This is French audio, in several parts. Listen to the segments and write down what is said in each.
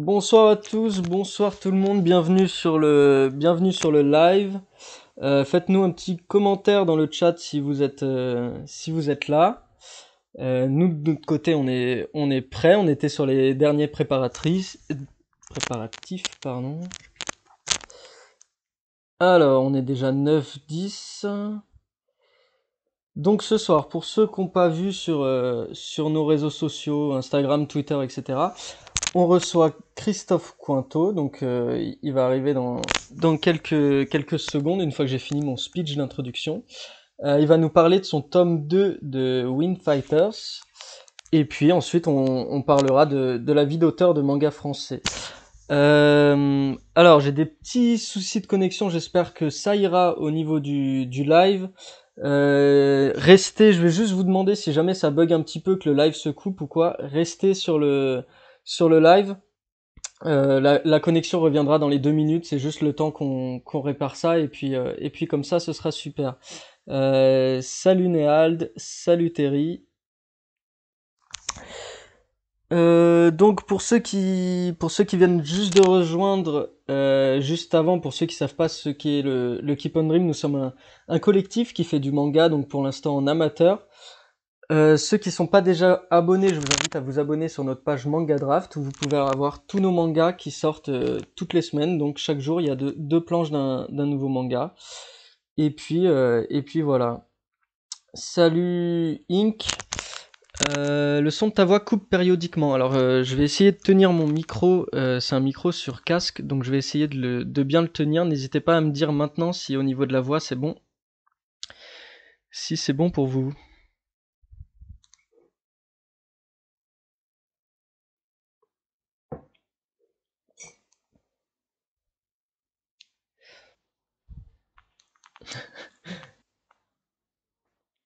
Bonsoir à tous, bonsoir tout le monde, bienvenue sur le live. Faites-nous un petit commentaire dans le chat si vous êtes là. Nous de notre côté on est prêts, on était sur les derniers préparatifs, pardon. Alors on est déjà 9-10. Donc ce soir, pour ceux qui n'ont pas vu sur nos réseaux sociaux, Instagram, Twitter, etc., on reçoit Christophe Cointot, donc il va arriver dans quelques secondes, une fois que j'ai fini mon speech d'introduction. Il va nous parler de son tome 2 de Wind Fighters, et puis ensuite on parlera de la vie d'auteur de manga français. Alors j'ai des petits soucis de connexion, j'espère que ça ira au niveau du live. Restez, je vais juste vous demander si jamais ça bug un petit peu, que le live se coupe ou quoi, restez sur le live. La connexion reviendra dans les 2 minutes, c'est juste le temps qu'on répare ça et puis comme ça ce sera super. Salut Néald, salut Terry. Donc pour ceux qui viennent juste de rejoindre, juste avant, pour ceux qui savent pas ce qu'est le Keep on Dream, nous sommes un collectif qui fait du manga, donc pour l'instant en amateur. Ceux qui sont pas déjà abonnés, je vous invite à vous abonner sur notre page Manga Draft où vous pouvez avoir tous nos mangas qui sortent toutes les semaines. Donc chaque jour il y a deux planches d'un nouveau manga. Et puis voilà. Salut Inc. Le son de ta voix coupe périodiquement. Alors je vais essayer de tenir mon micro. C'est un micro sur casque, donc je vais essayer de bien le tenir. N'hésitez pas à me dire maintenant si au niveau de la voix c'est bon. Si c'est bon pour vous.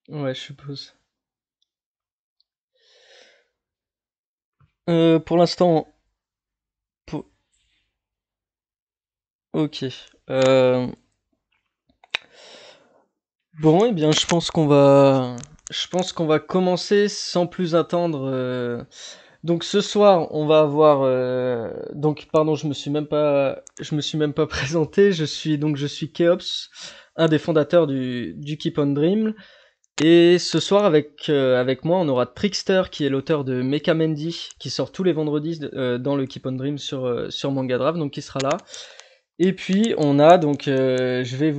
Ouais, je suppose. Pour l'instant, pour... ok. Euh, Bon, eh bien, je pense qu'on va commencer sans plus attendre. Donc ce soir, on va avoir, donc pardon, je me suis même pas présenté. Je suis Keops, un des fondateurs du Keep on Dream. Et ce soir, avec moi, on aura Trickster, qui est l'auteur de Mecha Mandy, qui sort tous les vendredis dans le Keep on Dream sur Manga Draft, donc qui sera là. Et puis on a donc, je vais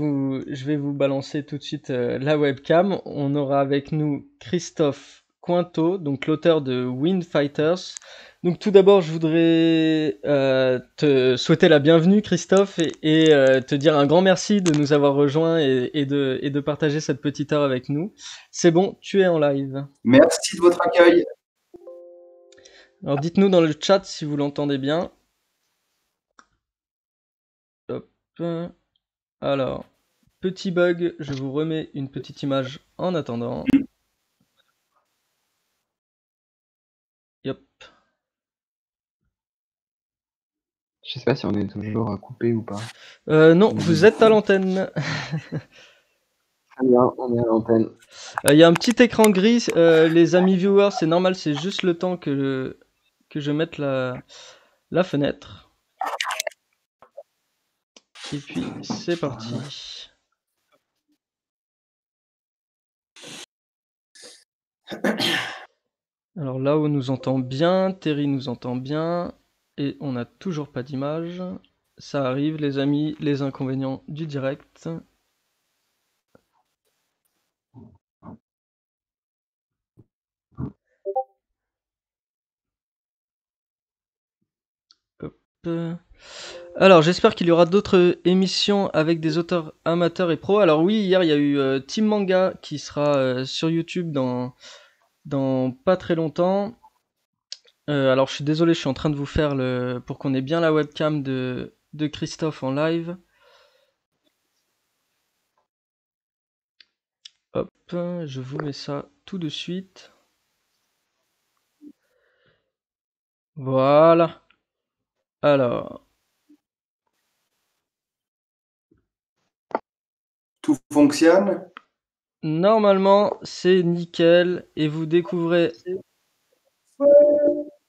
vous balancer tout de suite la webcam. On aura avec nous Christophe Cointot, donc l'auteur de Wind Fighters. Donc tout d'abord, je voudrais te souhaiter la bienvenue, Christophe, et te dire un grand merci de nous avoir rejoints et de partager cette petite heure avec nous. C'est bon, tu es en live. Merci de votre accueil. Alors dites-nous dans le chat si vous l'entendez bien. Hop. Alors, petit bug, je vous remets une petite image en attendant. Yep. Je sais pas si on est toujours à couper ou pas. Non, vous êtes à l'antenne. Très bien, on est à l'antenne. Il y a un petit écran gris, les amis viewers, c'est normal, c'est juste le temps que je mette la fenêtre. Et puis, c'est parti. Alors là où on nous entend bien, Terry nous entend bien, et on n'a toujours pas d'image. Ça arrive, les amis, les inconvénients du direct. Hop. Alors, j'espère qu'il y aura d'autres émissions avec des auteurs amateurs et pros. Alors oui, hier, il y a eu Team Manga qui sera sur YouTube dans pas très longtemps. Alors, je suis désolé, je suis en train de vous faire pour qu'on ait bien la webcam de Christophe en live. Hop, je vous mets ça tout de suite. Voilà. Alors, Tout fonctionne? normalement, c'est nickel. Et vous découvrez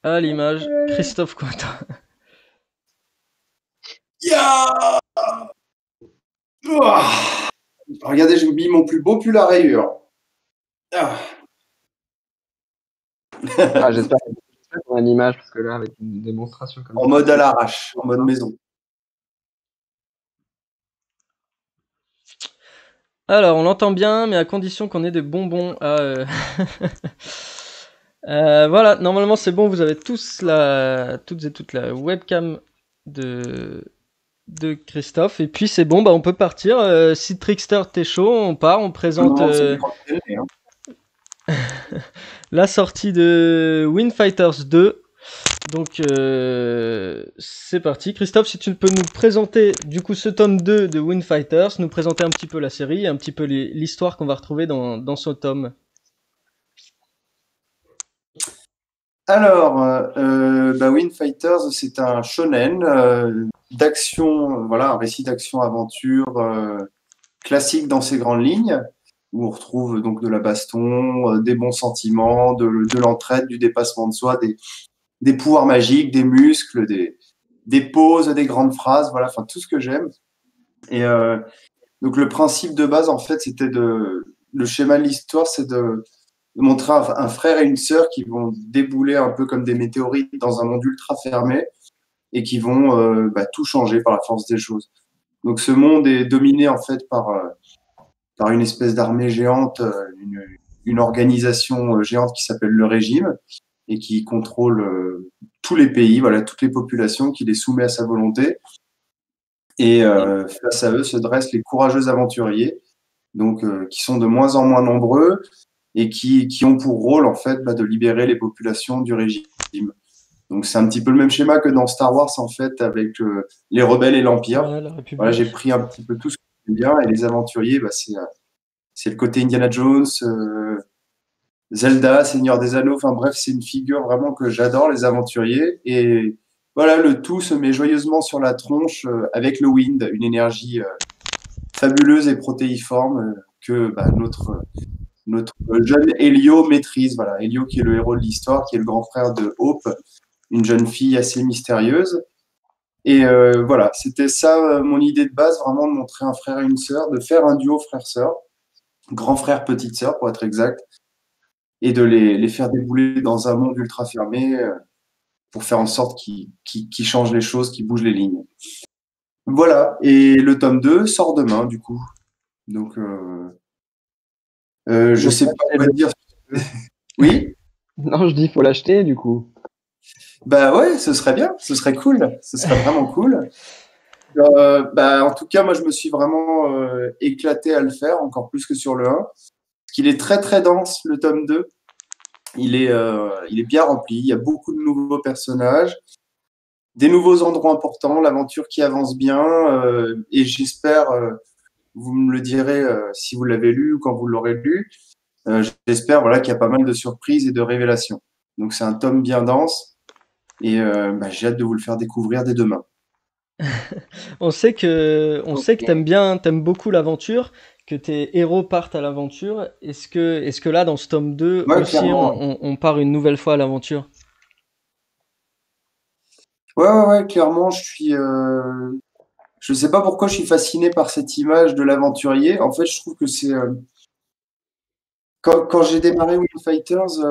à l'image Christophe Cointin. Ouah. Regardez, j'ai mis mon plus beau pull à rayures. Ah. Ah, j'espère qu'on a l'image, parce que là, avec une démonstration comme En ça. mode à l'arrache, en mode maison. Alors, on l'entend bien, mais à condition qu'on ait des bonbons à. Voilà, normalement c'est bon, vous avez toutes et toutes la webcam de, de Christophe. Et puis c'est bon, bah on peut partir. Si Trickster t'es chaud, on part, on présente Non, c'est l'écran de télé, hein. la sortie de Wind Fighters 2. Donc c'est parti. Christophe, si tu peux nous présenter du coup ce tome 2 de Wind Fighters, nous présenter un petit peu la série et un petit peu l'histoire qu'on va retrouver dans ce tome. Alors, Wind Fighters, c'est un shonen d'action, voilà, un récit d'action-aventure classique dans ses grandes lignes, où on retrouve donc de la baston, des bons sentiments, de l'entraide, du dépassement de soi, des pouvoirs magiques, des muscles, des poses, des grandes phrases, voilà, enfin tout ce que j'aime. Et donc le principe de base, en fait, le schéma de l'histoire, c'est de montrer un frère et une sœur qui vont débouler un peu comme des météorites dans un monde ultra fermé et qui vont tout changer par la force des choses. Donc ce monde est dominé en fait par une espèce d'armée géante, une organisation géante qui s'appelle le Régime et qui contrôle tous les pays, voilà, toutes les populations, qui les soumet à sa volonté. Et face à eux se dressent les courageux aventuriers, donc qui sont de moins en moins nombreux et qui ont pour rôle en fait de libérer les populations du régime. Donc c'est un petit peu le même schéma que dans Star Wars en fait avec les rebelles et l'Empire. Ouais, la République. Voilà, j'ai pris un petit peu tout ce que j'aime bien et les aventuriers, c'est le côté Indiana Jones, Zelda, Seigneur des Anneaux. Enfin bref, c'est une figure vraiment que j'adore, les aventuriers. Et voilà, le tout se met joyeusement sur la tronche avec le Wind, une énergie fabuleuse et protéiforme que notre jeune Elio maîtrise. Voilà, Elio qui est le héros de l'histoire, qui est le grand frère de Hope, une jeune fille assez mystérieuse. Et voilà, c'était ça mon idée de base, vraiment de montrer un frère et une sœur, de faire un duo frère-sœur, grand frère, petite sœur pour être exact, et de les faire débouler dans un monde ultra fermé pour faire en sorte qu'ils changent les choses, qu'ils bougent les lignes. Voilà, et le tome 2 sort demain du coup. Donc je sais pas quoi dire. Oui? Non, je dis, faut l'acheter, du coup. Bah ouais, ce serait bien, ce serait cool, ce serait vraiment cool. En tout cas, moi, je me suis vraiment éclaté à le faire, encore plus que sur le 1. Parce qu'il est très, très dense, le tome 2. Il est bien rempli. Il y a beaucoup de nouveaux personnages, des nouveaux endroits importants, l'aventure qui avance bien. Et j'espère, vous me le direz si vous l'avez lu ou quand vous l'aurez lu, j'espère voilà, qu'il y a pas mal de surprises et de révélations. Donc, c'est un tome bien dense. Et j'ai hâte de vous le faire découvrir dès demain. On sait que t'aimes beaucoup l'aventure, que tes héros partent à l'aventure. Est-ce que là, dans ce tome 2 Ouais, aussi, clairement. on part une nouvelle fois à l'aventure? Ouais, clairement, je sais pas pourquoi je suis fasciné par cette image de l'aventurier. En fait, je trouve que c'est quand j'ai démarré Wind Fighters,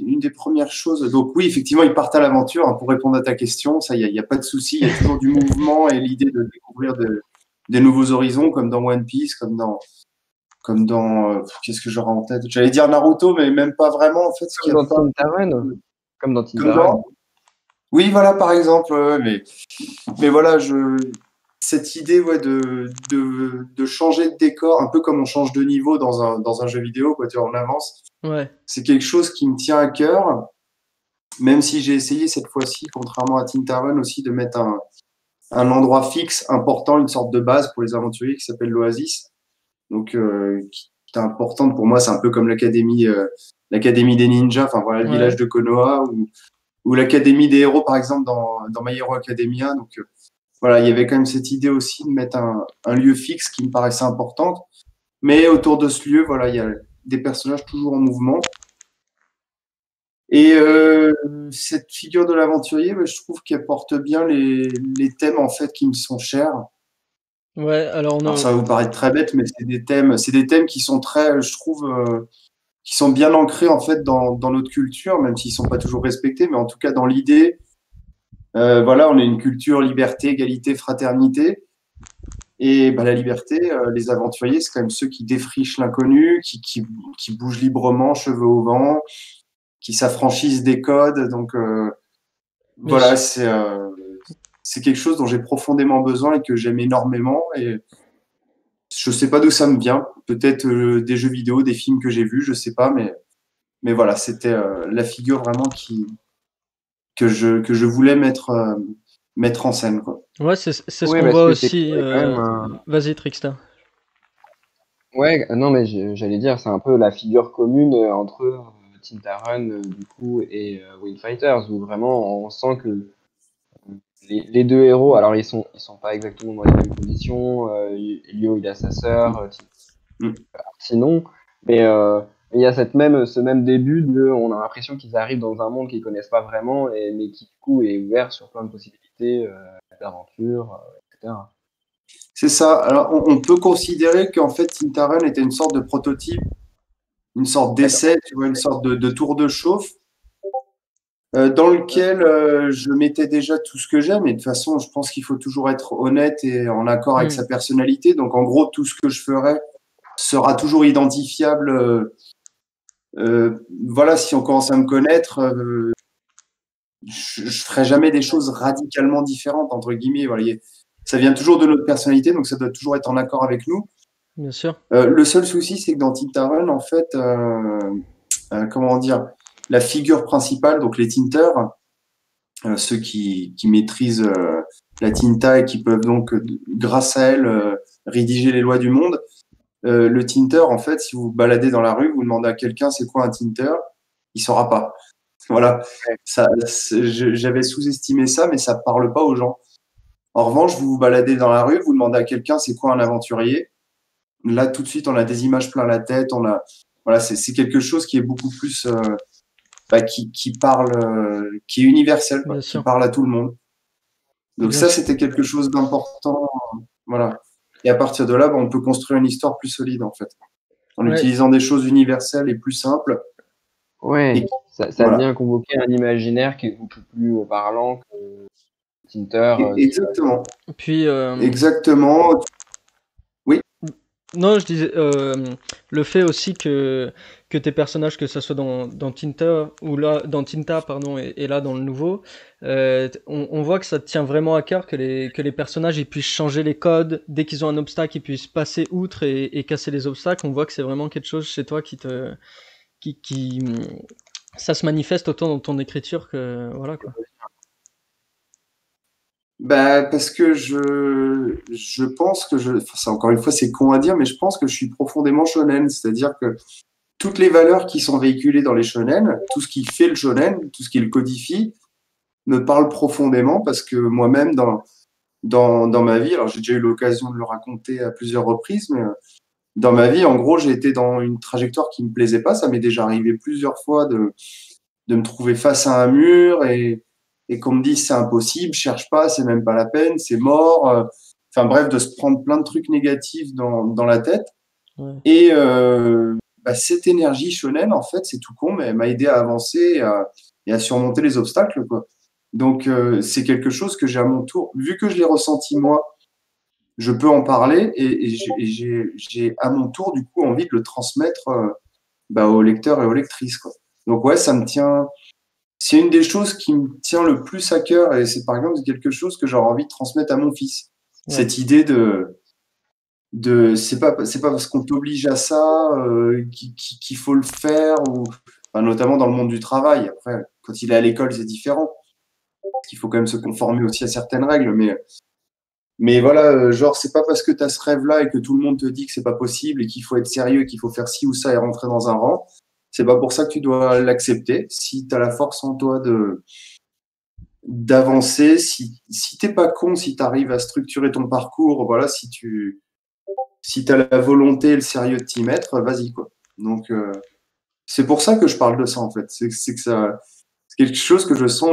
une des premières choses. Donc oui, effectivement, ils partent à l'aventure, hein, pour répondre à ta question. Ça, y a pas de souci. Il y a toujours du mouvement et l'idée de découvrir des nouveaux horizons, comme dans One Piece, comme dans qu'est-ce que j'aurais en tête? J'allais dire Naruto, mais même pas vraiment. En fait, ce qu'il Comme y a dans pas. Tintaron. Comme dans Comme Tintaron. dans. Oui, voilà, par exemple. Mais voilà, cette idée de changer de décor, un peu comme on change de niveau dans un jeu vidéo, quoi, tu vois, on avance. Ouais. C'est quelque chose qui me tient à cœur, même si j'ai essayé cette fois-ci, contrairement à Tintaron aussi, de mettre un endroit fixe, important, une sorte de base pour les aventuriers qui s'appelle l'Oasis. Donc, qui est importante pour moi, c'est un peu comme l'académie des ninjas, enfin voilà, le Ouais. village de Konoha, ou l'académie des héros, par exemple, dans My Hero Academia. Donc, voilà, il y avait quand même cette idée aussi de mettre un lieu fixe qui me paraissait importante. Mais autour de ce lieu, voilà, il y a des personnages toujours en mouvement. Et cette figure de l'aventurier, je trouve qu'elle porte bien les thèmes en fait qui me sont chers. Ouais, alors Alors ça va vous paraître très bête, mais c'est des thèmes qui sont très, je trouve, qui sont bien ancrés en fait dans notre culture, même s'ils sont pas toujours respectés, mais en tout cas dans l'idée, voilà, on a une culture liberté, égalité, fraternité. Et bah, la liberté, les aventuriers, c'est quand même ceux qui défrichent l'inconnu, qui bougent librement, cheveux au vent, qui s'affranchissent des codes. Donc bien voilà, sûr. c'est quelque chose dont j'ai profondément besoin et que j'aime énormément. Et je sais pas d'où ça me vient. Peut-être des jeux vidéo, des films que j'ai vus, je sais pas, mais voilà, c'était la figure vraiment que je voulais mettre en scène, quoi. Ouais, c'est ce Oui, qu'on parce voit que aussi. c'est quand même un... Vas-y, Trickstar. Ouais, non, mais j'allais dire, c'est un peu la figure commune entre Tintaron, du coup, et Wind Fighters, où vraiment on sent que les deux héros, alors ils sont pas exactement dans les mêmes conditions. Lyo, il a sa sœur, Mm. sinon, mais il y a ce même début de, on a l'impression qu'ils arrivent dans un monde qu'ils connaissent pas vraiment, mais qui du coup est ouvert sur plein de possibilités d'aventures, etc. C'est ça. Alors, on peut considérer qu'en fait, Tintaren était une sorte de prototype, une sorte D'accord. d'essai, tu vois, une sorte de tour de chauffe, dans lequel je mettais déjà tout ce que j'aime. Et de toute façon, je pense qu'il faut toujours être honnête et en accord avec Hmm, sa personnalité. Donc, en gros, tout ce que je ferai sera toujours identifiable. Voilà, si on commence à me connaître, je ferai jamais des choses radicalement différentes, entre guillemets. Voilà, ça vient toujours de notre personnalité, donc ça doit toujours être en accord avec nous. bien sûr. Le seul souci, c'est que dans Tintaren, en fait, comment dire, la figure principale, donc les tinteurs, ceux qui maîtrisent la tinta et qui peuvent donc, grâce à elle, rédiger les lois du monde. Le tinter, en fait, si vous vous baladez dans la rue, vous demandez à quelqu'un c'est quoi un tinter, il saura pas. Voilà, j'avais sous-estimé ça, mais ça parle pas aux gens. En revanche, vous vous baladez dans la rue, vous demandez à quelqu'un c'est quoi un aventurier. Là, tout de suite, on a des images plein la tête. Voilà, c'est quelque chose qui est beaucoup plus, qui parle, qui est universel, quoi, Bien qui sûr. parle à tout le monde. Donc Bien ça, sûr. c'était quelque chose d'important, voilà. Et à partir de là, on peut construire une histoire plus solide, en fait, en Ouais, utilisant des choses universelles et plus simples. Ouais, Et ça voilà, vient convoquer un imaginaire qui est beaucoup plus parlant que Tinter. Exactement, puis exactement. Oui, non, je disais le fait aussi que tes personnages, que ça soit dans Tinta ou là dans Tinta pardon et là dans le nouveau, on voit que ça te tient vraiment à cœur que les personnages ils puissent changer les codes dès qu'ils ont un obstacle, ils puissent passer outre et casser les obstacles. On voit que c'est vraiment quelque chose chez toi qui ça se manifeste autant dans ton écriture que voilà quoi. parce que je pense que enfin, ça, encore une fois, c'est con à dire, mais je pense que je suis profondément shonen, c'est-à-dire que toutes les valeurs qui sont véhiculées dans les shonen, tout ce qui fait le shonen, tout ce qui le codifie, me parle profondément parce que moi-même, dans ma vie, alors j'ai déjà eu l'occasion de le raconter à plusieurs reprises, mais dans ma vie, en gros, j'ai été dans une trajectoire qui me plaisait pas. Ça m'est déjà arrivé plusieurs fois de me trouver face à un mur et qu'on me dise c'est impossible, cherche pas, c'est même pas la peine, c'est mort. Enfin bref, de se prendre plein de trucs négatifs dans la tête. Ouais, Et cette énergie shonen, en fait, c'est tout con, mais elle m'a aidé à avancer et à surmonter les obstacles, quoi. Donc, c'est quelque chose que j'ai à mon tour, vu que je l'ai ressenti moi, je peux en parler j'ai à mon tour, du coup, envie de le transmettre aux lecteurs et aux lectrices, quoi. Donc, ouais, ça me tient. C'est une des choses qui me tient le plus à cœur et c'est par exemple quelque chose que j'aurais envie de transmettre à mon fils. ouais, Cette idée c'est pas parce qu'on t'oblige à ça qu'il faut le faire ou enfin, notamment dans le monde du travail. Après, quand il est à l'école, c'est différent. Il faut quand même se conformer aussi à certaines règles, mais voilà, genre c'est pas parce que tu as ce rêve-là et que tout le monde te dit que c'est pas possible et qu'il faut être sérieux, qu'il faut faire ci ou ça et rentrer dans un rang, c'est pas pour ça que tu dois l'accepter. Si tu as la force en toi de d'avancer, si t'es pas con, si tu arrives à structurer ton parcours, voilà, si tu as la volonté et le sérieux de t'y mettre, vas-y, quoi. Donc, c'est pour ça que je parle de ça, en fait. C'est que ça, quelque chose que je ressens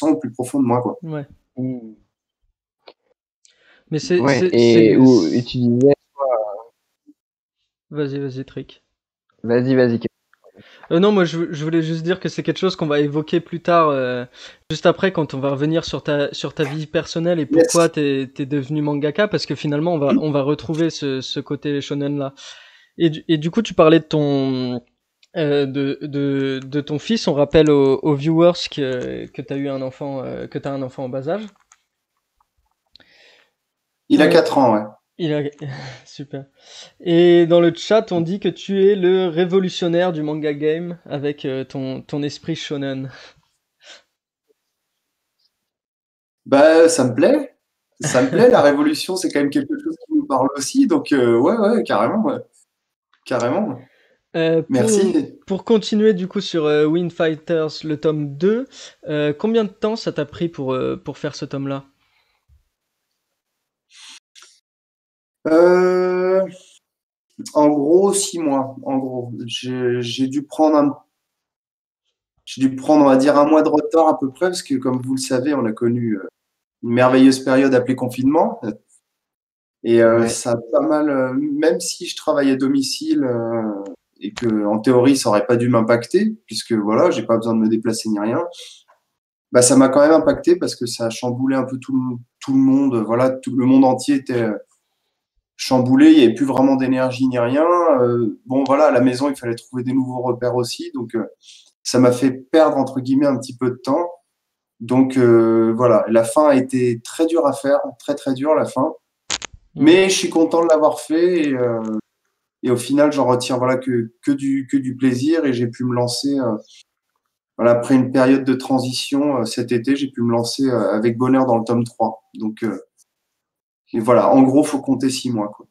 au plus profond de moi, quoi. Ouais. Mm. Mais c'est, Ouais, c'est, et, c'est, et tu disais, Vas-y, Trick. vas-y. Non, moi je voulais juste dire que c'est quelque chose qu'on va évoquer plus tard, juste après, quand on va revenir sur ta vie personnelle et pourquoi Yes. t'es devenu mangaka, parce que finalement on va retrouver ce côté shonen là. Et du coup, tu parlais de de ton fils. On rappelle aux viewers que t'as eu un enfant, que t'as un enfant en bas âge. Il a 4 ans, ouais. Il a super. Et dans le chat, on dit que tu es le révolutionnaire du manga game avec ton esprit shonen. Bah, ça me plaît. Ça me plaît. La révolution, c'est quand même quelque chose qui nous parle aussi. Donc, ouais, carrément. Ouais. Carrément. Euh, pour, Merci. pour continuer du coup sur Wind Fighters, le tome 2, combien de temps ça t'a pris pour faire ce tome-là? Euh, En gros, 6 mois. En gros, j'ai dû prendre, on va dire, un mois de retard à peu près, parce que comme vous le savez, on a connu une merveilleuse période appelée confinement. Et Ouais. ça a pas mal, même si je travaille à domicile et que en théorie ça aurait pas dû m'impacter, puisque voilà, j'ai pas besoin de me déplacer ni rien. Bah ça m'a quand même impacté parce que ça a chamboulé un peu tout le monde. Voilà, tout le monde entier était chamboulé. Il y avait plus vraiment d'énergie ni rien. Bon voilà, à la maison il fallait trouver des nouveaux repères aussi, donc ça m'a fait perdre entre guillemets un petit peu de temps. Donc voilà, la fin a été très dure à faire, très très dure la fin. Ouais. Mais je suis content de l'avoir fait et au final, j'en retire voilà que du plaisir et j'ai pu me lancer voilà après une période de transition cet été, j'ai pu me lancer avec bonheur dans le tome 3. Donc et voilà, en gros, faut compter 6 mois quoi.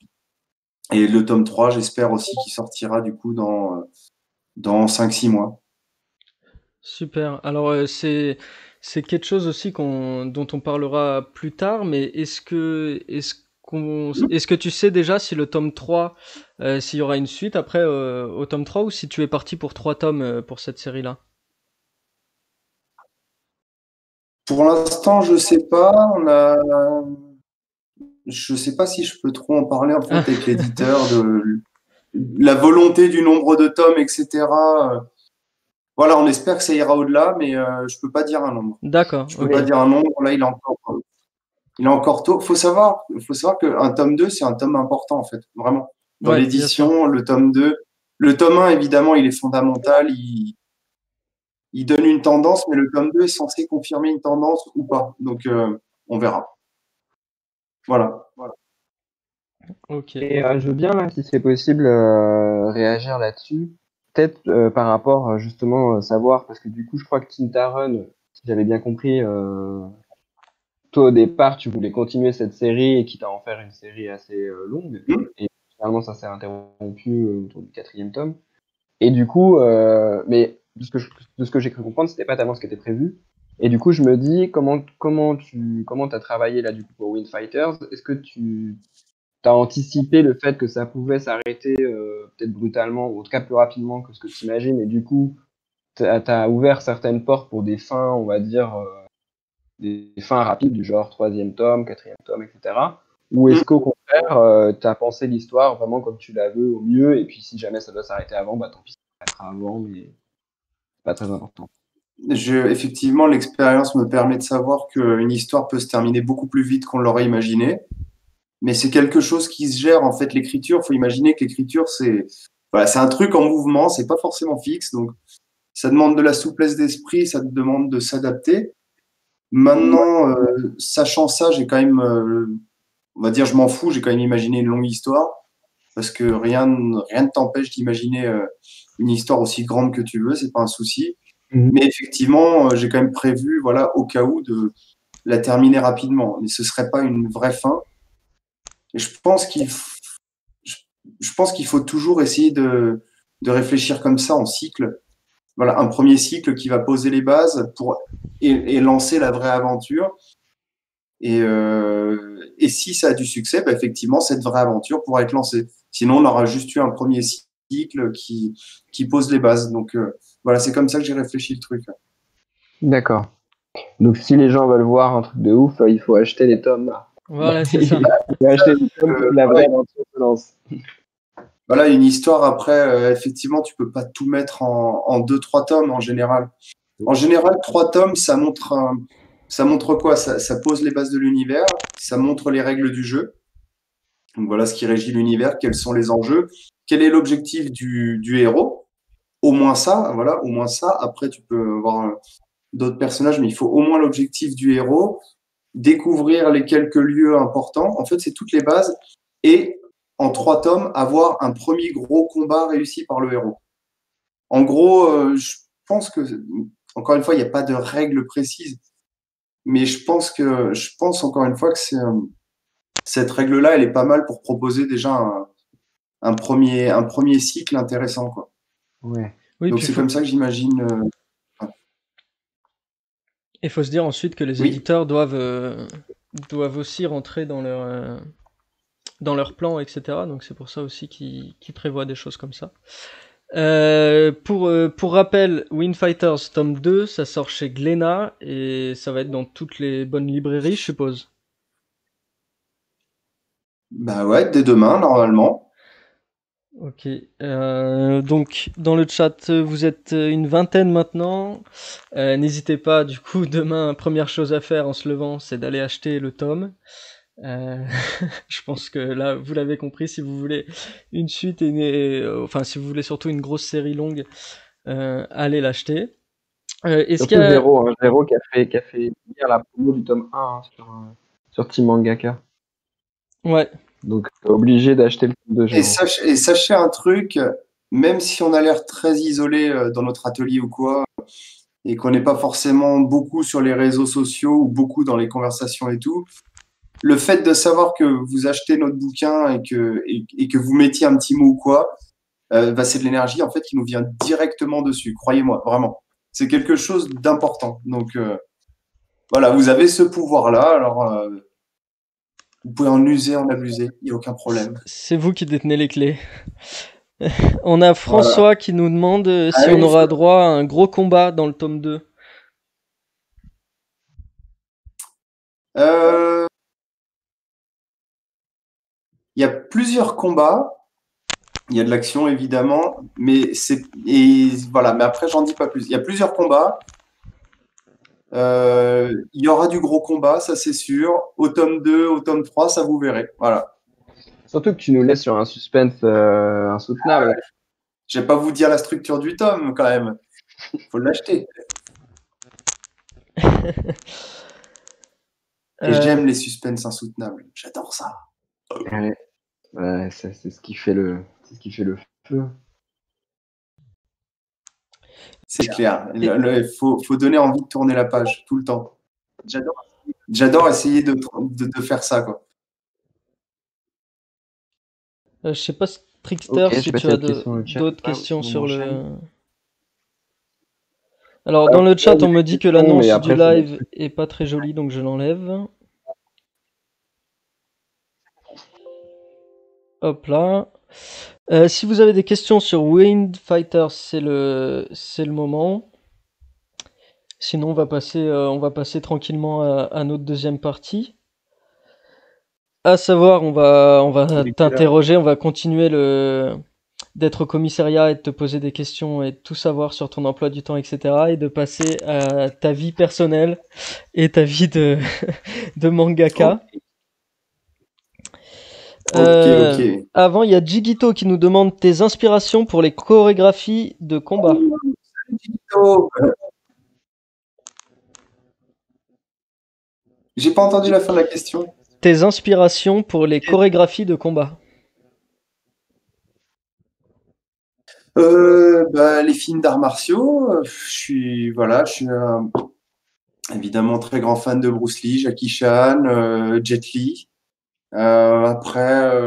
Et le tome 3, j'espère aussi qu'il sortira du coup dans 5 6 mois. Super. Alors c'est quelque chose aussi dont on parlera plus tard, mais est-ce que tu sais déjà si le tome 3, s'il y aura une suite après au tome 3, ou si tu es parti pour 3 tomes pour cette série-là? Pour l'instant, je sais pas, je sais pas si je peux trop en parler en fait Ah, avec l'éditeur de la volonté du nombre de tomes, etc. Voilà, on espère que ça ira au-delà, mais je peux pas dire un nombre. d'accord, Je peux ok. pas dire un nombre. Là, il est encore tôt. Faut savoir qu'un tome 2, c'est un tome important, en fait. Vraiment. Dans Ouais, bien sûr. l'édition, le tome 2. Le tome 1, évidemment, il est fondamental. Il donne une tendance, mais le tome 2 est censé confirmer une tendance ou pas. Donc, on verra. Voilà. Ok. Et je veux bien, là, si c'est possible, réagir là-dessus. Peut-être par rapport, justement, savoir, parce que du coup, je crois que Tintarun, si j'avais bien compris, toi, au départ, tu voulais continuer cette série et quitte à en faire une série assez longue. Hmm. Et finalement, ça s'est interrompu autour du quatrième tome. Et du coup, mais de ce que j'ai cru comprendre, c'était pas tellement ce qui était prévu. Et du coup, je me dis, comment t'as travaillé là, du coup, pour Wind Fighters? Est-ce que tu t'as anticipé le fait que ça pouvait s'arrêter peut-être brutalement, ou en tout cas plus rapidement que ce que tu imagines, et du coup, t'as ouvert certaines portes pour des fins, on va dire, des fins rapides, du genre troisième tome, quatrième tome, etc. Ou Hmm. est-ce qu'au contraire, t'as pensé l'histoire vraiment comme tu la veux au mieux, et puis si jamais ça doit s'arrêter avant, bah tant pis, ça s'arrêtera avant, mais c'est pas très important. Effectivement, l'expérience me permet de savoir qu'une histoire peut se terminer beaucoup plus vite qu'on l'aurait imaginé. Mais c'est quelque chose qui se gère en fait. L'écriture, faut imaginer que l'écriture c'est voilà, c'est un truc en mouvement, c'est pas forcément fixe, donc ça demande de la souplesse d'esprit, ça te demande de s'adapter. Maintenant, sachant ça, j'ai quand même, on va dire, je m'en fous, j'ai quand même imaginé une longue histoire parce que rien ne t'empêche d'imaginer une histoire aussi grande que tu veux, c'est pas un souci. Mhm. Mais effectivement, j'ai quand même prévu, voilà, au cas où de la terminer rapidement. Mais ce serait pas une vraie fin. Et je, je pense qu'il faut toujours essayer de réfléchir comme ça en cycle. Voilà, un premier cycle qui va poser les bases et lancer la vraie aventure. Et si ça a du succès, bah effectivement, cette vraie aventure pourra être lancée. Sinon, on aura juste eu un premier cycle qui pose les bases. Donc, Voilà, c'est comme ça que j'ai réfléchi le truc. D'accord. Donc, si les gens veulent voir un truc de ouf, il faut acheter les tomes. Voilà, c'est ça. Il faut acheter les tomes que la vraie aventure se lance. Voilà, une histoire après, effectivement, tu peux pas tout mettre en 2-3 tomes en général. En général, 3 tomes, ça montre quoi? Ça pose les bases de l'univers, ça montre les règles du jeu. Donc voilà ce qui régit l'univers, quels sont les enjeux, quel est l'objectif du héros. Au moins ça, voilà, au moins ça. Après, tu peux avoir d'autres personnages, mais il faut au moins l'objectif du héros, découvrir les quelques lieux importants. En fait, c'est toutes les bases. Et en 3 tomes, avoir un premier gros combat réussi par le héros. En gros, je pense que, encore une fois, il n'y a pas de règle précise, mais je pense encore une fois que cette règle-là, elle est pas mal pour proposer déjà un premier cycle intéressant, quoi. Ouais. Oui, Donc puis c'est comme ça que j'imagine. il faut se dire ensuite que les Oui. éditeurs doivent aussi rentrer dans leur plan, etc. Donc c'est pour ça aussi qu'ils prévoient des choses comme ça. Pour rappel, Wind Fighters tome 2, ça sort chez Glénat et ça va être dans toutes les bonnes librairies, je suppose. Bah ouais, dès demain, normalement. Ok. Donc dans le chat, vous êtes une vingtaine maintenant. N'hésitez pas, du coup, demain, première chose à faire en se levant, c'est d'aller acheter le tome. Je pense que là, vous l'avez compris, si vous voulez une suite enfin, si vous voulez surtout une grosse série longue, allez l'acheter. Est-ce qu'il Surtout y a... Zéro qui a fait lire la promo du tome 1 sur Team Mangaka. Ouais, Donc, obligé d'acheter le tome 2, Et Zéro. sachez un truc, même si on a l'air très isolé dans notre atelier ou quoi, et qu'on n'est pas forcément beaucoup sur les réseaux sociaux ou beaucoup dans les conversations et tout, le fait de savoir que vous achetez notre bouquin et que vous mettiez un petit mot ou quoi, bah, c'est de l'énergie en fait qui nous vient directement dessus. Croyez-moi, vraiment. C'est quelque chose d'important. Donc voilà, vous avez ce pouvoir-là. Alors vous pouvez en user, en abuser. Il n'y a aucun problème. c'est vous qui détenez les clés. On a François Voilà. qui nous demande si Ah on oui, aura droit à un gros combat dans le tome 2. il y a plusieurs combats. Il y a de l'action évidemment, mais voilà. Mais après, j'en dis pas plus. Il y a plusieurs combats. Il y aura du gros combat, ça c'est sûr. Au tome 2, au tome 3, ça vous verrez. Voilà. Surtout que tu nous laisses sur un suspense insoutenable. Je vais pas vous dire la structure du tome quand même. Faut l'acheter. Et j'aime les suspens insoutenables. J'adore ça. Ouais. Ouais, c'est ce qui fait le feu. C'est clair. Il faut donner envie de tourner la page tout le temps. J'adore essayer de faire ça, quoi. Je sais pas, Trickster, Ok, je si sais pas tu s'il y a as d'autres questions dans le chat. d'autres Ah, questions sinon on sur enchaîne. Alors, dans le chat, on me dit que questions, l'annonce mais du après, c'est des live est pas très jolie, donc je l'enlève. Hop là. Si vous avez des questions sur Wind Fighters, c'est le moment. Sinon, on va passer tranquillement à notre deuxième partie. À savoir, on va t'interroger, on va continuer d'être au commissariat et de te poser des questions et de tout savoir sur ton emploi du temps, etc. Et de passer à ta vie personnelle et ta vie de, de mangaka. Ok. Avant, il y a Jigito qui nous demande tes inspirations pour les chorégraphies de combat. Oh. J'ai pas entendu la fin de la question. Tes inspirations pour les chorégraphies de combat. Bah, les films d'arts martiaux. Je suis évidemment très grand fan de Bruce Lee, Jackie Chan, Jet Li. Après,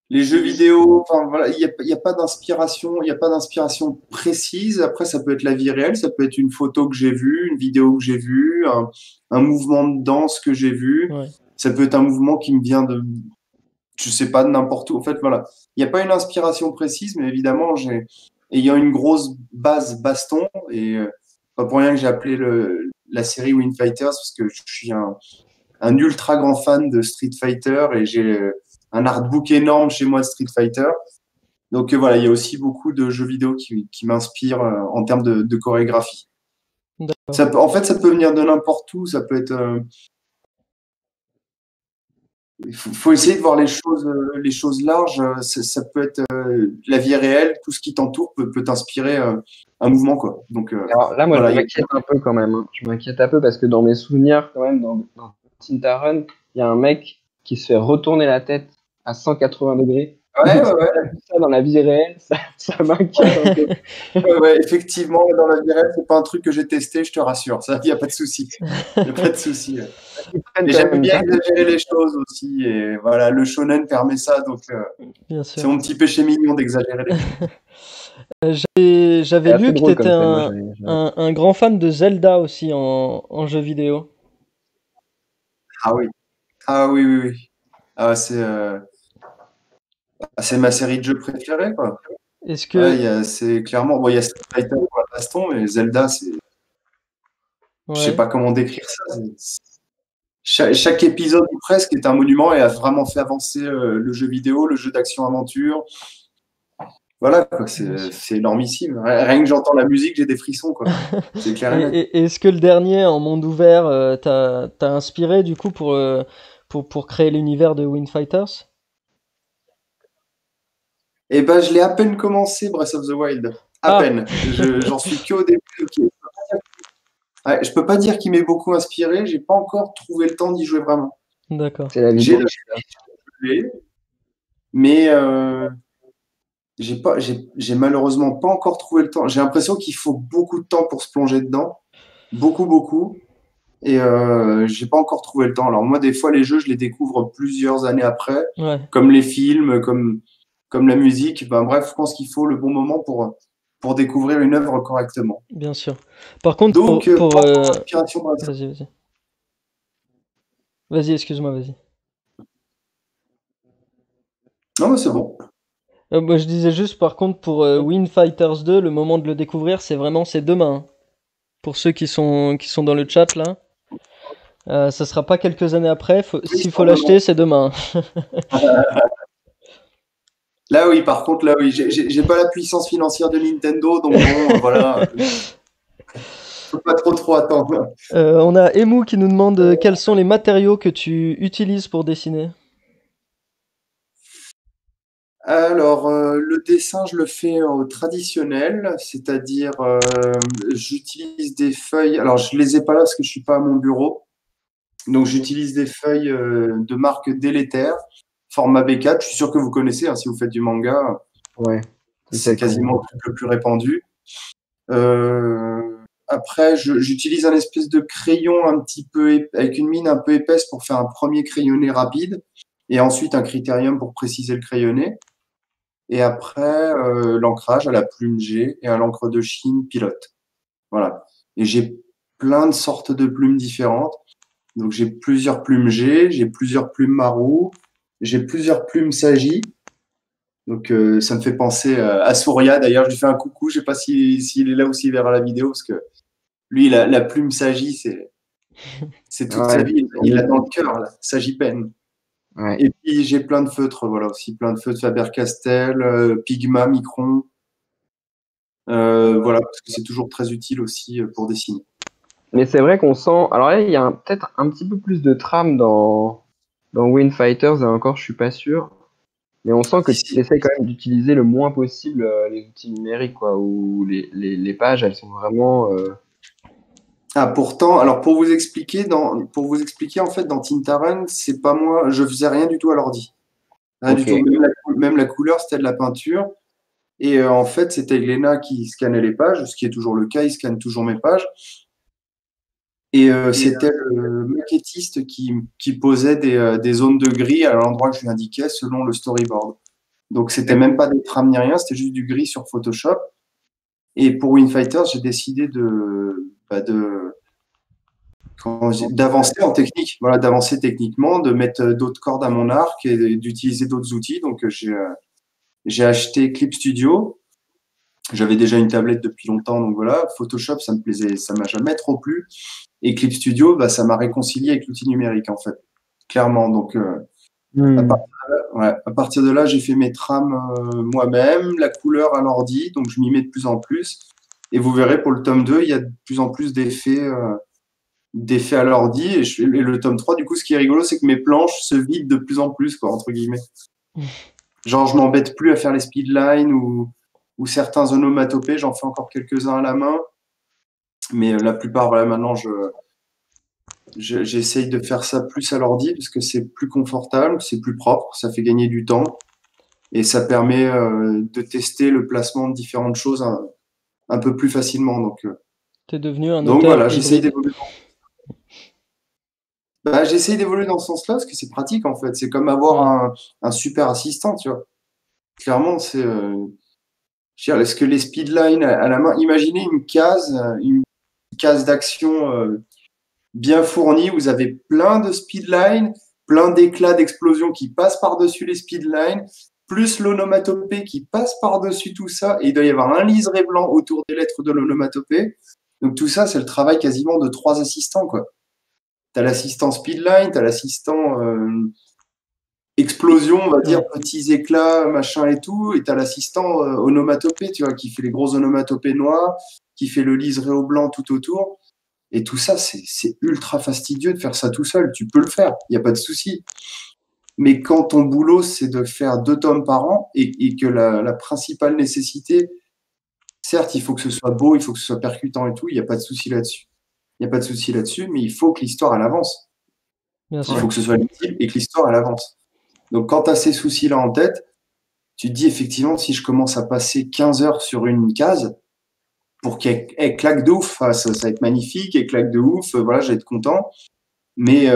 les jeux vidéo, enfin voilà, il y a pas d'inspiration, il y a pas d'inspiration précise. Après, ça peut être la vie réelle, ça peut être une photo que j'ai vue, une vidéo que j'ai vue, un mouvement de danse que j'ai vu. Ouais. Ça peut être un mouvement qui me vient je sais pas, de n'importe où. En fait, voilà, il n'y a pas une inspiration précise, mais évidemment, ayant une grosse base baston. Et pas pour rien que j'ai appelé la série Wing Fighters, parce que je suis un ultra grand fan de Street Fighter et j'ai un artbook énorme chez moi de Street Fighter. Donc voilà, il y a aussi beaucoup de jeux vidéo qui m'inspirent en termes de chorégraphie. En fait, ça peut venir de n'importe où. Ça peut être. Il faut essayer de voir les choses larges. Ça peut être la vie réelle, tout ce qui t'entoure peut t'inspirer un mouvement, quoi. Donc Alors là, moi, voilà, je m'inquiète un peu quand même. Hein. Je m'inquiète un peu parce que dans mes souvenirs, quand même, dans Tintaron, il y a un mec qui se fait retourner la tête à 180 degrés. ouais. Ça, dans la vie réelle, ça m'inquiète un peu. Ouais, effectivement, dans la vie réelle, c'est pas un truc que j'ai testé, je te rassure. Ça, il n'y a pas de souci. Il n'y a pas de souci. Mais j'aime bien exagérer les choses aussi. Et voilà, le shonen permet ça. Donc, c'est mon petit péché mignon d'exagérer les choses. J'avais lu que tu étais un grand fan de Zelda aussi en jeu vidéo. Ah oui. Ah oui. Ah, c'est ma série de jeux préférée, quoi. Est-ce que c'est clairement. Bon, il y a Street Fighter pour la baston, mais Zelda, c'est. Je sais pas comment décrire ça. Chaque épisode ou presque est un monument et a vraiment fait avancer le jeu vidéo, le jeu d'action-aventure. Voilà, quoi, c'est énormissime. Rien que j'entends la musique, j'ai des frissons, quoi. C'est clair et net. Et est-ce que le dernier en monde ouvert t'a inspiré du coup pour créer l'univers de Wing Fighters? Eh ben, je l'ai à peine commencé, Breath of the Wild. À peine. J'en suis qu'au début. Je peux pas dire qu'il m'ait beaucoup inspiré. J'ai pas encore trouvé le temps d'y jouer vraiment. D'accord. C'est la vie. Mais j'ai malheureusement pas encore trouvé le temps. J'ai l'impression qu'il faut beaucoup de temps pour se plonger dedans. Beaucoup. Et j'ai pas encore trouvé le temps. Alors moi, des fois, les jeux, je les découvre plusieurs années après. Ouais. Comme les films, comme la musique. Ben, bref, je pense qu'il faut le bon moment pour découvrir une œuvre correctement. Bien sûr. Par contre, donc, pour inspiration. Vas-y, excuse-moi, vas-y. Non, mais c'est bon. Moi, je disais juste, par contre, pour Wing Fighters 2, le moment de le découvrir, c'est demain. Hein. Pour ceux qui sont dans le chat, là. Ça sera pas quelques années après. S'il faut l'acheter, c'est demain. Là, oui, par contre, j'ai pas la puissance financière de Nintendo, donc bon, voilà. Faut pas trop attendre. On a Emu qui nous demande quels sont les matériaux que tu utilises pour dessiner. Alors, le dessin, je le fais traditionnel, c'est-à-dire j'utilise des feuilles. Alors, je les ai pas là parce que je suis pas à mon bureau. Donc, j'utilise des feuilles de marque Délétère, format B4. Je suis sûr que vous connaissez, hein, si vous faites du manga. Ouais. C'est quasiment le truc le plus répandu. Après, j'utilise un espèce de crayon un petit peu avec une mine un peu épaisse pour faire un premier crayonné rapide, et ensuite un critérium pour préciser le crayonné. Et après, l'ancrage à la plume G et à l'encre de Chine pilote. Voilà. Et j'ai plein de sortes de plumes différentes. Donc, j'ai plusieurs plumes G, j'ai plusieurs plumes Marou, j'ai plusieurs plumes Sagi. Donc, ça me fait penser à Souria. D'ailleurs, je lui fais un coucou. Je sais pas s'il est là ou s'il verra la vidéo, parce que lui, la plume Sagi, c'est toute sa vie. Il l'a dans le cœur, là. Sagipen. Ouais. Et puis, j'ai plein de feutres, voilà, aussi plein de feutres Faber-Castell, Pigma, Micron. Voilà, parce que c'est toujours très utile aussi pour dessiner. Mais c'est vrai qu'on sent. Alors là, il y a peut-être un petit peu plus de trame dans Wing Fighters, et encore, je suis pas sûr. Mais on sent que tu essaies quand même d'utiliser le moins possible les outils numériques, quoi, où les pages, elles sont vraiment. Ah, pourtant, alors pour vous expliquer, en fait, dans Tintaron, c'est pas moi, je faisais rien du tout à l'ordi. Rien du tout. Même la couleur, c'était de la peinture. Et en fait, c'était Glénat qui scannait les pages, ce qui est toujours le cas, il scanne toujours mes pages. Et c'était le maquettiste qui posait des zones de gris à l'endroit que je lui indiquais selon le storyboard. Donc, c'était même pas des trames ni rien, c'était juste du gris sur Photoshop. Et pour Wing Fighters, j'ai décidé d'avancer en technique, voilà, d'avancer techniquement, de mettre d'autres cordes à mon arc et d'utiliser d'autres outils. Donc, j'ai acheté Clip Studio J'avais déjà une tablette depuis longtemps, donc voilà. Photoshop, ça me plaisait, ça m'a jamais trop plu. Et Clip Studio, bah, ça m'a réconcilié avec l'outil numérique, en fait, clairement. Donc, à partir de là, j'ai fait mes trames moi-même, la couleur à l'ordi, donc je m'y mets de plus en plus. Et vous verrez, pour le tome 2, il y a de plus en plus d'effets à l'ordi. Et le tome 3, du coup, ce qui est rigolo, c'est que mes planches se vident de plus en plus, quoi, entre guillemets. Genre, je m'embête plus à faire les speedlines ou certains onomatopées, j'en fais encore quelques-uns à la main. Mais la plupart, voilà, maintenant, j'essaye de faire ça plus à l'ordi parce que c'est plus confortable, c'est plus propre, ça fait gagner du temps et ça permet de tester le placement de différentes choses un peu plus facilement. T'es devenu un Donc auteur voilà, j'essaye hybride. d'évoluer. J'essaye d'évoluer dans ce sens-là parce que c'est pratique en fait. C'est comme avoir un super assistant, tu vois. Clairement, c'est. Je veux dire, est-ce que les speedlines à la main, imaginez une case d'action bien fournie, vous avez plein de speedlines, plein d'éclats d'explosion qui passent par-dessus les speedlines, plus l'onomatopée qui passe par-dessus tout ça, et il doit y avoir un liseré blanc autour des lettres de l'onomatopée. Donc tout ça, c'est le travail quasiment de 3 assistants, quoi. T'as l'assistant speedline, t'as l'assistant explosion, on va dire, petits éclats, machin et tout, et t'as l'assistant onomatopée, tu vois, qui fait les gros onomatopées noirs, qui fait le liseré au blanc tout autour. Et tout ça, c'est ultra fastidieux de faire ça tout seul. Tu peux le faire, il n'y a pas de souci. Mais quand ton boulot, c'est de faire 2 tomes par an et que la principale nécessité, certes, il faut que ce soit beau, il faut que ce soit percutant et tout, il n'y a pas de souci là-dessus. Il n'y a pas de souci là-dessus, mais il faut que l'histoire, elle avance. Bien Il sûr. faut que ce soit lisible et que l'histoire, elle avance. Donc, quand tu as ces soucis-là en tête, tu te dis effectivement, si je commence à passer 15 heures sur une case, pour qu'elle claque de ouf, ça va être magnifique, elle claque de ouf, voilà, je vais être content. Mais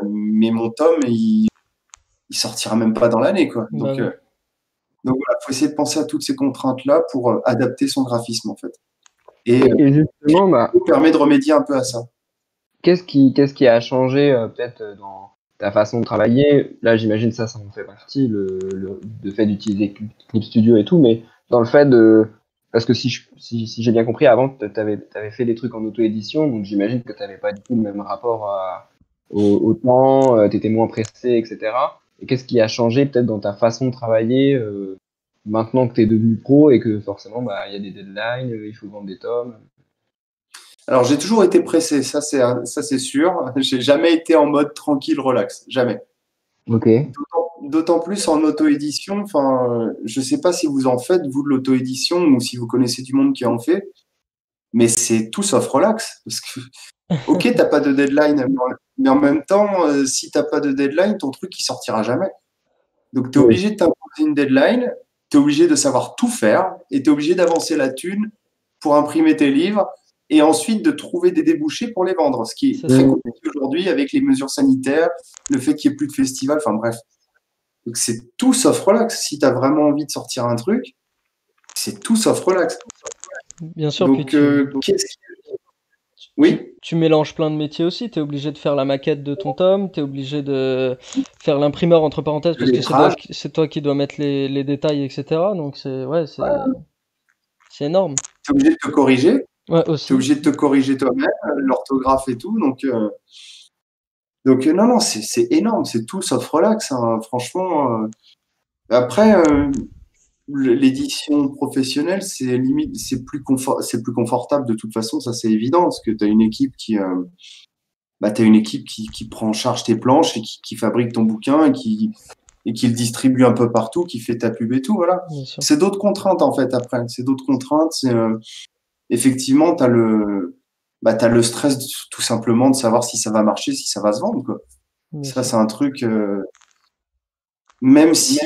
mon tome, il sortira même pas dans l'année, quoi. Bah oui. Donc voilà, faut essayer de penser à toutes ces contraintes-là pour adapter son graphisme, en fait. Et Et justement, bah, ça permet de remédier un peu à ça. qu'est-ce qui a changé peut-être dans ta façon de travailler? Là, j'imagine ça en fait partie, le fait d'utiliser Clip Studio et tout, mais dans le fait de... Parce que si j'ai bien compris, avant, tu avais fait des trucs en auto-édition, donc j'imagine que tu n'avais pas du tout le même rapport au temps, tu étais moins pressé, etc. Et qu'est-ce qui a changé peut-être dans ta façon de travailler maintenant que tu es devenu pro et que forcément, bah, il y a des deadlines, il faut vendre des tomes? Alors, j'ai toujours été pressé, ça c'est sûr. J'ai jamais été en mode tranquille, relax, jamais. Ok. D'autant plus en auto-édition. Enfin, je sais pas si vous en faites, vous, de l'auto-édition, ou si vous connaissez du monde qui en fait, mais c'est tout sauf relax. Parce que, ok, t'as pas de deadline, mais en même temps, si t'as pas de deadline, ton truc, il sortira jamais. Donc, tu es Oui. obligé de t'imposer une deadline, tu es obligé de savoir tout faire, et tu es obligé d'avancer la thune pour imprimer tes livres, et ensuite de trouver des débouchés pour les vendre, ce qui est C'est très ça. compliqué aujourd'hui avec les mesures sanitaires, le fait qu'il n'y ait plus de festivals, enfin bref. Donc c'est tout sauf relax. Si tu as vraiment envie de sortir un truc, c'est tout sauf relax. Bien sûr, puis Donc, qu'est-ce qui... tu, Oui, tu mélanges plein de métiers aussi. Tu es obligé de faire la maquette de ton tome, tu es obligé de faire l'imprimeur entre parenthèses le parce que lettrage, c'est toi qui dois mettre les détails, etc. Donc c'est énorme. tu es obligé de te corriger, Ouais, tu es aussi. obligé de te corriger toi-même, l'orthographe et tout. Donc non, non, c'est énorme, c'est tout sauf relax, hein, franchement. Après, l'édition professionnelle, c'est limite, c'est plus confortable de toute façon, ça c'est évident, parce que tu as une équipe t'as une équipe qui prend en charge tes planches et qui fabrique ton bouquin et qui le distribue un peu partout, qui fait ta pub et tout, voilà. Bien sûr. C'est d'autres contraintes en fait après. C'est d'autres contraintes. Effectivement, t'as le stress tout simplement de savoir si ça va marcher, si ça va se vendre, quoi. Bien Ça, sûr. c'est un truc. Même si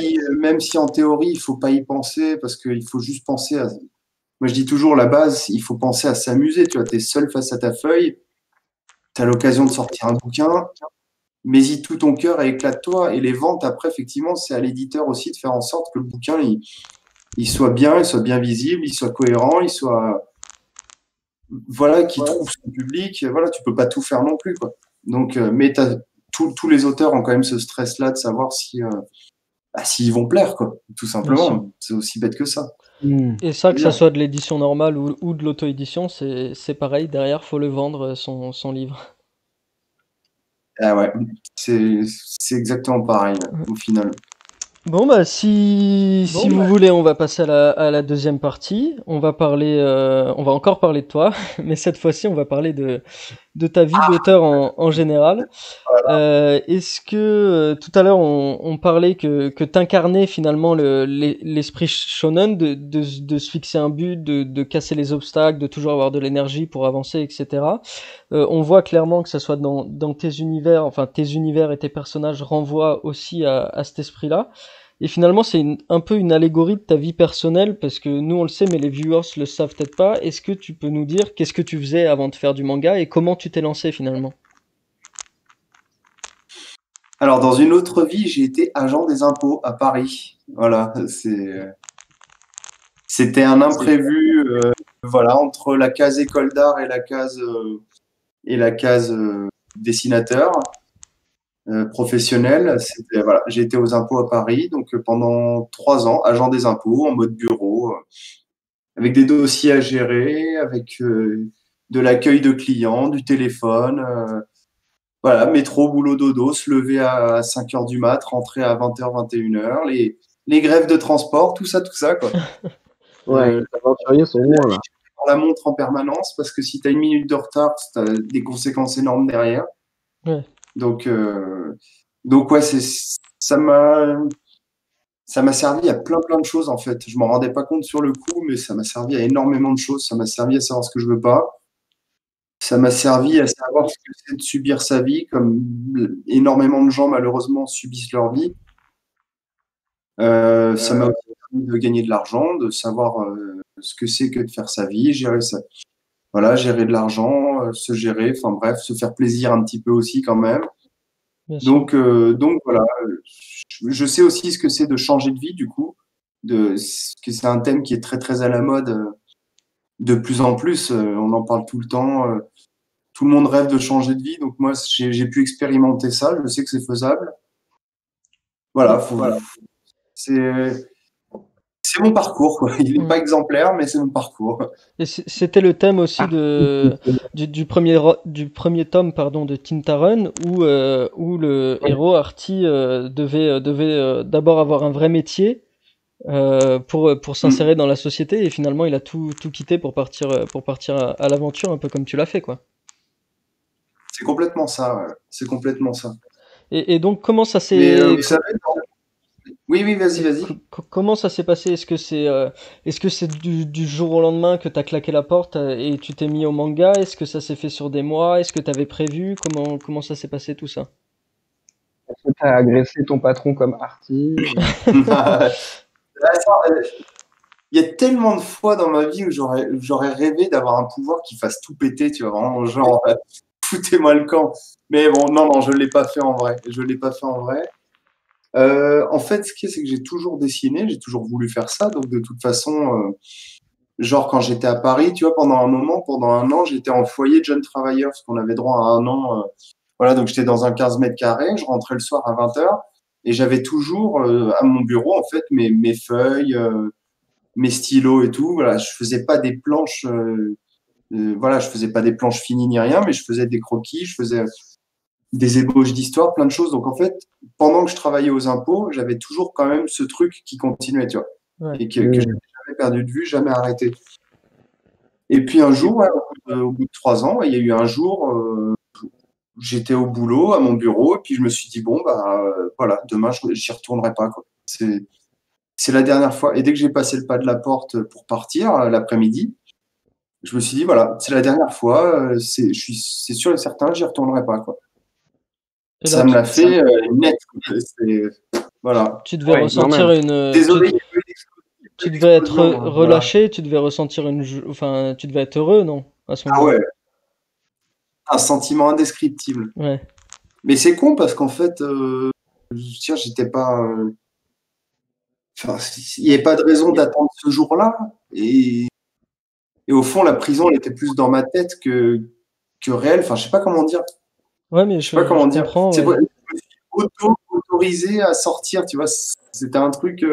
en théorie, il faut pas y penser parce qu'il faut juste penser à. Moi, je dis toujours la base, il faut penser à s'amuser. Tu vois, t'es seul face à ta feuille, t'as l'occasion de sortir un bouquin, mets-y tout ton cœur et éclate-toi. Et les ventes, après, effectivement, c'est à l'éditeur aussi de faire en sorte que le bouquin, il soit bien visible, il soit cohérent, il soit, voilà, qu'il trouve son public. Voilà, tu peux pas tout faire non plus, quoi. Donc, mais tous les auteurs ont quand même ce stress-là de savoir si, s'ils vont plaire, quoi. Tout Bien sûr. simplement. C'est aussi bête que ça. Et ça, que ça Bien. soit de l'édition normale ou de l'auto-édition, c'est pareil. Derrière, faut le vendre, son livre. Ah ouais, c'est exactement pareil au final. Bon, bah, si vous voulez, on va passer à la deuxième partie. On va encore parler de toi, mais cette fois-ci, on va parler de ta vie d'auteur en général. Est-ce que tout à l'heure on parlait que t'incarnais finalement l'esprit shonen de se fixer un but, de casser les obstacles, de toujours avoir de l'énergie pour avancer, etc. On voit clairement que ça soit dans tes univers, enfin tes univers et tes personnages renvoient aussi à cet esprit-là. Et finalement, c'est un peu une allégorie de ta vie personnelle parce que nous on le sait, mais les viewers le savent peut-être pas. Est-ce que tu peux nous dire qu'est-ce que tu faisais avant de faire du manga et comment tu t'es lancé finalement? Alors, dans une autre vie, j'ai été agent des impôts à Paris. Voilà, c'était un imprévu, voilà, entre la case école d'art et la case dessinateur professionnel. Voilà, j'ai été aux impôts à Paris, donc pendant 3 ans, agent des impôts en mode bureau, avec des dossiers à gérer, avec de l'accueil de clients, du téléphone. Voilà, métro, boulot, dodo, se lever à 5 heures du mat, rentrer à 20h, 21h, les grèves de transport, tout ça, quoi. Ouais, Euh, les aventuriers sont loin là. Prends la montre en permanence parce que si tu as une minute de retard, tu as des conséquences énormes derrière. Ouais. Donc, ouais, ça m'a servi à plein de choses en fait. Je m'en rendais pas compte sur le coup, mais ça m'a servi à énormément de choses. Ça m'a servi à savoir ce que je veux pas. Ça m'a servi à savoir ce que c'est de subir sa vie, comme énormément de gens malheureusement subissent leur vie. Ça m'a aussi permis de gagner de l'argent, de savoir ce que c'est que de faire sa vie, gérer ça. Voilà, gérer de l'argent, se gérer, enfin bref, se faire plaisir un petit peu aussi quand même. Bien sûr. Donc voilà, je sais aussi ce que c'est de changer de vie du coup, que c'est un thème qui est très à la mode de plus en plus. On en parle tout le temps. Tout le monde rêve de changer de vie, donc moi j'ai pu expérimenter ça. Je sais que c'est faisable. Voilà, c'est c'est mon parcours, quoi. Il n'est Mm. pas exemplaire, mais c'est mon parcours. Et c'était le thème aussi Ah, du premier tome pardon, de Tintarun où le héros Artie devait d'abord avoir un vrai métier pour Mm. s'insérer dans la société et finalement il a tout quitté pour partir à l'aventure un peu comme tu l'as fait quoi. C'est complètement ça, ouais. C'est complètement ça. Et donc comment ça Mais s'est vous savez, oui, oui, vas-y, vas-y. comment ça s'est passé? Est-ce que c'est du jour au lendemain que t'as claqué la porte et tu t'es mis au manga? Est-ce que ça s'est fait sur des mois? Est-ce que t'avais prévu? Comment ça s'est passé tout ça? est-ce que t'as agressé ton patron comme Artie? Il y a tellement de fois dans ma vie où j'aurais rêvé d'avoir un pouvoir qui fasse tout péter, tu vois, vraiment, genre, foutez-moi le camp. Mais bon, non, je l'ai pas fait en vrai. Je l'ai pas fait en vrai. En fait, ce qui est, c'est que j'ai toujours dessiné, j'ai toujours voulu faire ça. Donc, de toute façon, genre, quand j'étais à Paris, tu vois, pendant un an, j'étais en foyer de jeunes travailleurs, parce qu'on avait droit à un an. Voilà, donc j'étais dans un 15 mètres carrés, je rentrais le soir à 20h, et j'avais toujours à mon bureau, en fait, mes feuilles, mes stylos et tout. Voilà, je faisais pas des planches, voilà, je faisais pas des planches finies ni rien, mais je faisais des croquis, je faisais des ébauches d'histoire, plein de choses. Donc en fait, pendant que je travaillais aux impôts, j'avais toujours quand même ce truc qui continuait, tu vois, Ouais. et que j'avais jamais perdu de vue, jamais arrêté. Et puis un jour, ouais, au bout de 3 ans, il y a eu un jour, j'étais au boulot, à mon bureau, et puis je me suis dit, bon, bah voilà, demain, j'y retournerai pas, quoi. C'est la dernière fois. Et dès que j'ai passé le pas de la porte pour partir l'après-midi, je me suis dit, voilà, c'est la dernière fois, c'est sûr et certain, j'y retournerai pas, quoi. Et là, Ça me l'a fait net. Voilà. tu devais Ouais, ressentir normal. Désolé, il y a eu tu une devais être explosion, hein, voilà. relâché, tu devais ressentir enfin, tu devais être heureux, non, à ce Ah moment-là? ouais, un sentiment indescriptible. Ouais. Mais c'est con parce qu'en fait, tiens, j'étais pas. Enfin, il n'y avait pas de raison d'attendre ce jour-là. Et au fond, la prison, elle était plus dans ma tête que réelle. Enfin, je sais pas comment dire. Ouais, mais Je sais pas comment je dire. comprends, C'est ouais. vrai, je me suis autorisé à sortir, tu vois. C'était un truc,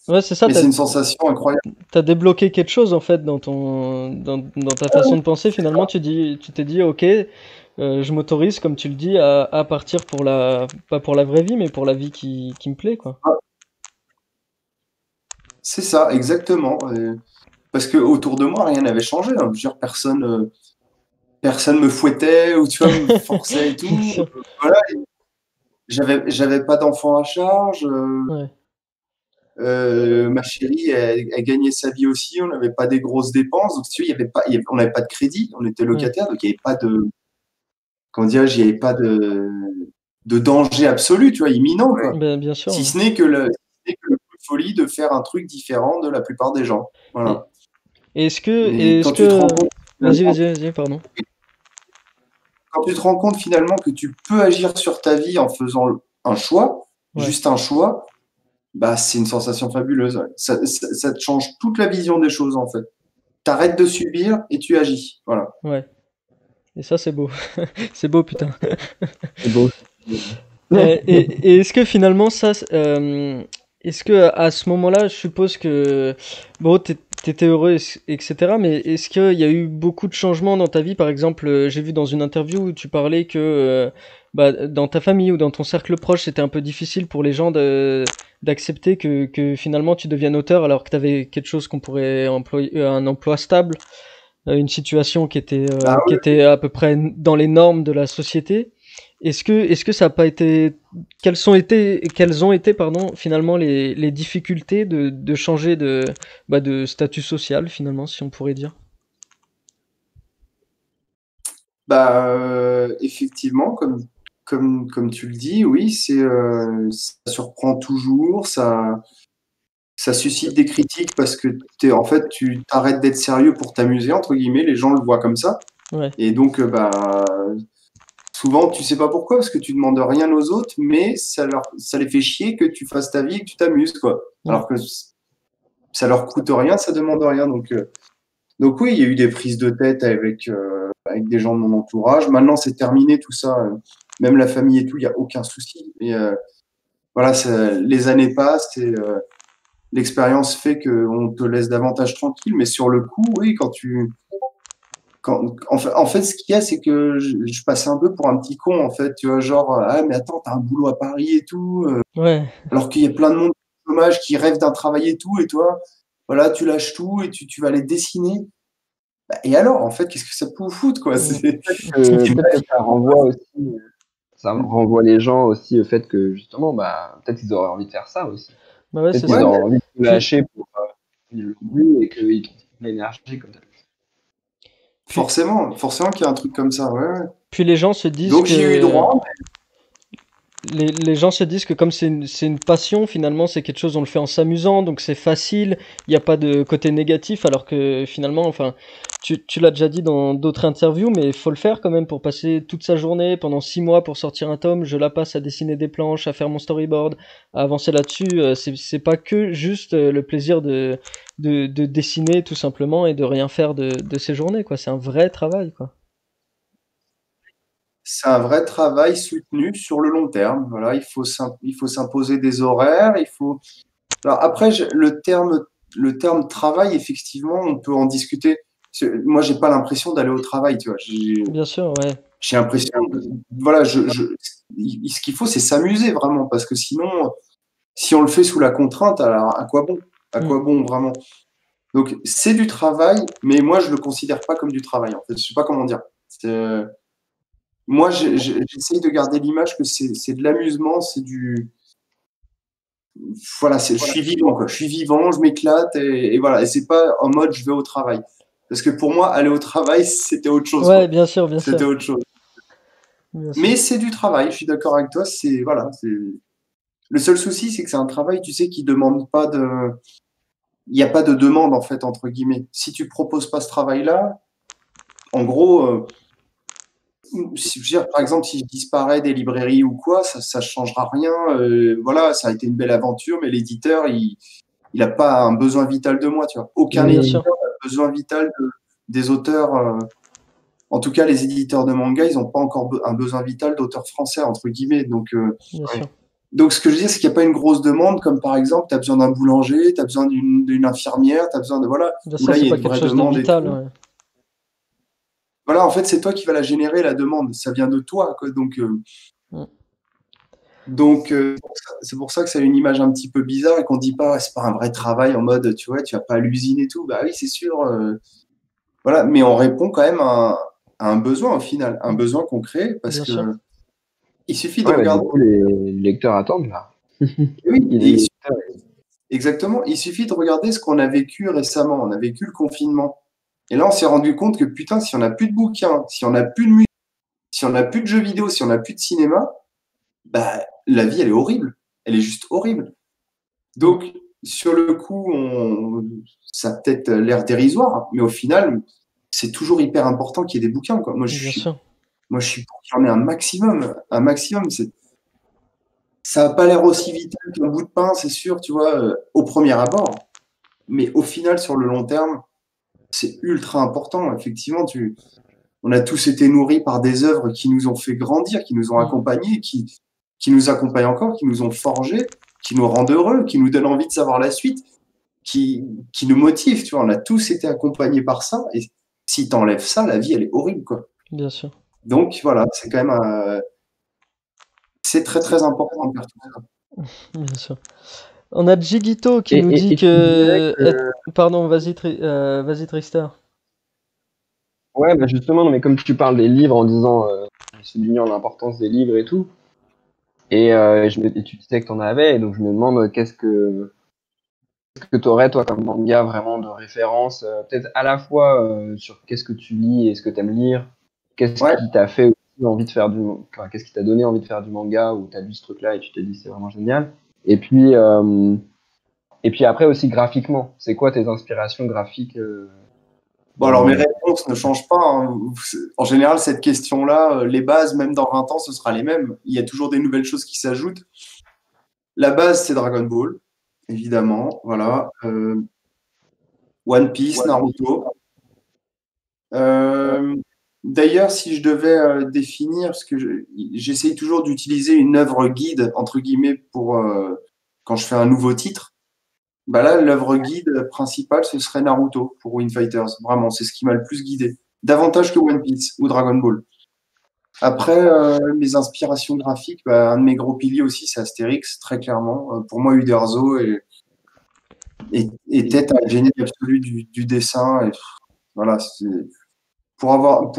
Ouais, c'est ça, mais c'est une sensation incroyable. t'as débloqué quelque chose en fait dans ta façon de penser. Finalement, tu t'es dit, ok, je m'autorise, comme tu le dis, à partir pas pour la vraie vie, mais pour la vie qui me plaît, quoi. C'est ça, exactement. Parce que autour de moi, rien n'avait changé, hein. Je veux dire, personne me fouettait ou tu vois, me forçait et Bien tout. sûr. Voilà, j'avais pas d'enfant à charge. Ouais, Ma chérie, elle gagnait sa vie aussi. On n'avait pas des grosses dépenses. Donc, si tu veux, on n'avait pas de crédit. On était ouais, locataire, donc il n'y avait pas de, comment dirais-je, il n'y avait pas de danger absolu, tu vois, imminent, quoi. ben, bien sûr. Si Ouais. ce n'est que le coup de folie de faire un truc différent de la plupart des gens. Et, Voilà. et Et est-ce que, vas-y, pardon. quand tu te rends compte finalement que tu peux agir sur ta vie en faisant un choix, Ouais, juste un choix, bah, c'est une sensation fabuleuse. Ouais. Ça te change toute la vision des choses, en fait. T'arrêtes de subir et tu agis. Voilà. ouais. Et ça, c'est beau. C'est beau, putain. C'est beau. Et est-ce que finalement est-ce que à ce moment-là, je suppose que bon, t'étais heureux, etc. Mais est-ce qu'il y a eu beaucoup de changements dans ta vie? Par exemple, j'ai vu dans une interview où tu parlais que bah, dans ta famille ou dans ton cercle proche, c'était un peu difficile pour les gens d'accepter que finalement tu deviennes auteur alors que tu avais quelque chose qu'on pourrait employer, un emploi stable, une situation Bah qui oui. était à peu près dans les normes de la société. Est-ce que ça n'a pas été, quelles ont été, pardon, finalement les difficultés de changer bah, de statut social, finalement, si on pourrait dire? Bah, effectivement, comme tu le dis, oui, ça surprend toujours, ça suscite des critiques parce que en fait, tu t'arrêtes d'être sérieux pour t'amuser, entre guillemets, les gens le voient comme ça. Ouais, Et donc, bah, souvent, tu sais pas pourquoi, parce que tu demandes rien aux autres, mais ça les fait chier que tu fasses ta vie et que tu t'amuses, quoi. ouais, Alors que ça leur coûte rien, ça demande rien. Donc oui, il y a eu des prises de tête avec des gens de mon entourage. Maintenant, c'est terminé tout ça. Même la famille et tout, il n'y a aucun souci. Et voilà, les années passent et l'expérience fait qu'on te laisse davantage tranquille. Mais sur le coup, oui, en fait, ce qu'il y a, c'est que je passais un peu pour un petit con, en fait. Tu vois, genre, ah, mais attends, t'as un boulot à Paris et tout. ouais, Alors qu'il y a plein de monde au chômage qui rêve d'un travail et tout. Et toi, voilà, tu lâches tout et tu vas aller dessiner. Bah, et alors, en fait, qu'est-ce que ça peut vous foutre, quoi? mm, Peut-être que ça renvoie les gens aussi au fait que justement, bah, peut-être qu'ils auraient envie de faire ça aussi. bah ouais, Peut-être c'est qu'ils ça. Ouais, auraient envie de se Puis, lâcher pour finir leur but et qu'ils trouvent l'énergie comme ça. puis, forcément qu'il y a un truc comme ça. Ouais, ouais. puis les gens se disent Donc j'y ai eu que droit. les gens se disent que comme c'est une passion, finalement, c'est quelque chose, on le fait en s'amusant, donc c'est facile, il n'y a pas de côté négatif, alors que finalement, enfin, tu l'as déjà dit dans d'autres interviews, mais il faut le faire quand même pour passer toute sa journée, pendant 6 mois pour sortir un tome, je la passe à dessiner des planches, à faire mon storyboard, à avancer là-dessus, c'est pas que juste le plaisir de dessiner tout simplement et de rien faire de ses journées, quoi, c'est un vrai travail, quoi. C'est un vrai travail soutenu sur le long terme. Voilà, il faut s'imposer des horaires. Alors après, le terme travail, effectivement, on peut en discuter. Moi, j'ai pas l'impression d'aller au travail, tu vois. Bien sûr, ouais. J'ai l'impression, voilà, ce qu'il faut, c'est s'amuser vraiment, parce que sinon, si on le fait sous la contrainte, alors à quoi bon? À Mm. quoi bon vraiment? Donc c'est du travail, mais moi je le considère pas comme du travail en fait. Je sais pas comment dire. Moi j'essaye de garder l'image que c'est de l'amusement, voilà, je suis vivant quoi. Je suis vivant, je m'éclate et voilà. Et c'est pas en mode je vais au travail. Parce que pour moi aller au travail c'était autre chose Ouais, quoi. bien sûr, bien C'était sûr, autre chose. bien sûr. Mais c'est du travail. Je suis d'accord avec toi. C'est voilà. C'est le seul souci c'est que c'est un travail tu sais qui demande pas de il n'y a pas de demande en fait entre guillemets. Si tu proposes pas ce travail-là, en gros, si, je veux dire, par exemple, si je disparais des librairies ou quoi, ça changera rien. Voilà, ça a été une belle aventure, mais l'éditeur, il a pas un besoin vital de moi, tu vois. Aucun Bien éditeur sûr, n'a besoin vital des auteurs. En tout cas, les éditeurs de manga, ils n'ont pas encore un besoin vital d'auteurs français entre guillemets. Donc, bien ouais. sûr. Donc, ce que je veux dire, c'est qu'il n'y a pas une grosse demande, comme par exemple, tu as besoin d'un boulanger, tu as besoin d'une infirmière, tu as besoin de. Voilà, Bien où sûr, là, il c'est y a pas une quelque vraie chose de demande et vital. tout. Ouais. Voilà, en fait, c'est toi qui vas la générer, la demande. Ça vient de toi, quoi. Mm. Donc, c'est pour ça que ça a une image un petit peu bizarre et qu'on dit pas, c'est pas un vrai travail en mode, tu vois, tu vas pas à l'usine et tout. Bah oui, c'est sûr. Voilà, mais on répond quand même à un besoin au final, un besoin concret, parce Bien que sûr. il suffit de Ouais, bah, du regarder. coup, les lecteurs attendent là. Oui, Il et est- exactement. Il suffit de regarder ce qu'on a vécu récemment. On a vécu le confinement. Et là, on s'est rendu compte que putain, si on n'a plus de bouquins, si on n'a plus de musique, si on n'a plus de jeux vidéo, si on n'a plus de cinéma, bah, la vie, elle est horrible. Elle est juste horrible. Mm. Donc, sur le coup, ça a peut-être l'air dérisoire, mais au final, c'est toujours hyper important qu'il y ait des bouquins, quoi. Bien sûr. Moi, je suis pour qu'il y en ait un maximum. Un maximum, ça n'a pas l'air aussi vital qu'un bout de pain, c'est sûr, tu vois, au premier abord. Mais au final, sur le long terme, c'est ultra important. Effectivement, on a tous été nourris par des œuvres qui nous ont fait grandir, qui nous ont Mm. accompagnés, qui nous accompagnent encore, qui nous ont forgés, qui nous rendent heureux, qui nous donnent envie de savoir la suite, qui nous motivent. Tu vois, on a tous été accompagnés par ça. Et si tu enlèves ça, la vie, elle est horrible, quoi. Bien sûr. Donc voilà, c'est quand même c'est très très important de faire tout ça. Bien sûr. On a Jigito qui Et, nous et, dit et tu dirais que. que, Pardon, vas-y Trista. ouais, bah justement, non, mais comme tu parles des livres en disant, soulignant l'importance des livres et tout, et tu disais que tu en avais, et donc je me demande qu'est-ce que tu aurais, toi, comme manga vraiment de référence, peut-être à la fois sur qu'est-ce que tu lis et ce que tu aimes lire, qu'est-ce Ouais. qui t'a fait aussi envie de faire enfin, qu'est-ce qui t'a donné envie de faire du manga, ou t'as lu ce truc-là et tu t'es dit c'est vraiment génial. Et puis, et puis après aussi graphiquement, c'est quoi tes inspirations graphiques Bon, alors mes dans... réponses ne changent pas, hein. En général, cette question-là, les bases, même dans 20 ans, ce sera les mêmes. Il y a toujours des nouvelles choses qui s'ajoutent. La base, c'est Dragon Ball, évidemment. Voilà. One Piece, Naruto. Euh, D'ailleurs, si je devais définir, parce que j'essaye toujours d'utiliser une œuvre guide, entre guillemets, pour quand je fais un nouveau titre, bah là, l'œuvre guide principale, ce serait Naruto pour Wing Fighters. Vraiment, c'est ce qui m'a le plus guidé. Davantage que One Piece ou Dragon Ball. Après, mes inspirations graphiques, bah, un de mes gros piliers aussi, c'est Astérix, très clairement. Pour moi, Uderzo est tête à la génie absolue du dessin. Et, voilà, pour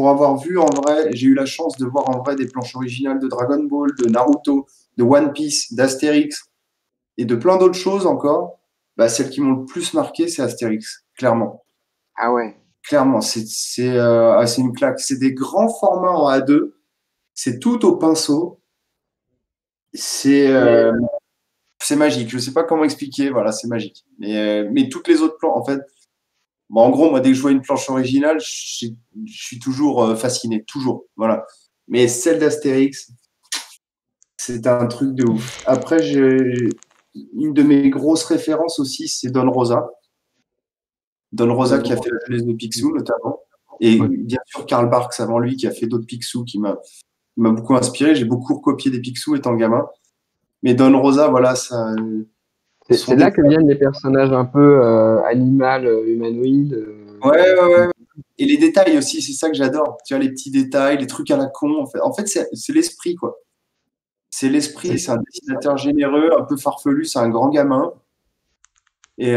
avoir vu en vrai, j'ai eu la chance de voir en vrai des planches originales de Dragon Ball, de Naruto, de One Piece, d'Astérix et de plein d'autres choses encore. Bah, celles qui m'ont le plus marqué, c'est Astérix, clairement. Ah ouais. Clairement, c'est une claque. C'est des grands formats en A2. C'est tout au pinceau. C'est c'est magique. Je sais pas comment expliquer. Voilà, c'est magique. Mais toutes les autres planches, en fait, bon, en gros, moi, dès que je vois une planche originale, je suis toujours fasciné, toujours. Voilà. Mais celle d'Astérix, c'est un truc de ouf. Après, une de mes grosses références aussi, c'est Don Rosa. Don Rosa qui a fait la jeunesse de Picsou, notamment. Et Ouais. bien sûr, Karl Barks avant lui, qui a fait d'autres Picsou, qui m'a beaucoup inspiré. J'ai beaucoup recopié des Picsou étant gamin. Mais Don Rosa, voilà, ça, son C'est là que dessin. viennent les personnages un peu animal, humanoïdes. Ouais. Et les détails aussi, c'est ça que j'adore. Tu vois, les petits détails, les trucs à la con. En fait c'est l'esprit, quoi. C'est l'esprit, c'est un dessinateur généreux, un peu farfelu, c'est un grand gamin. Et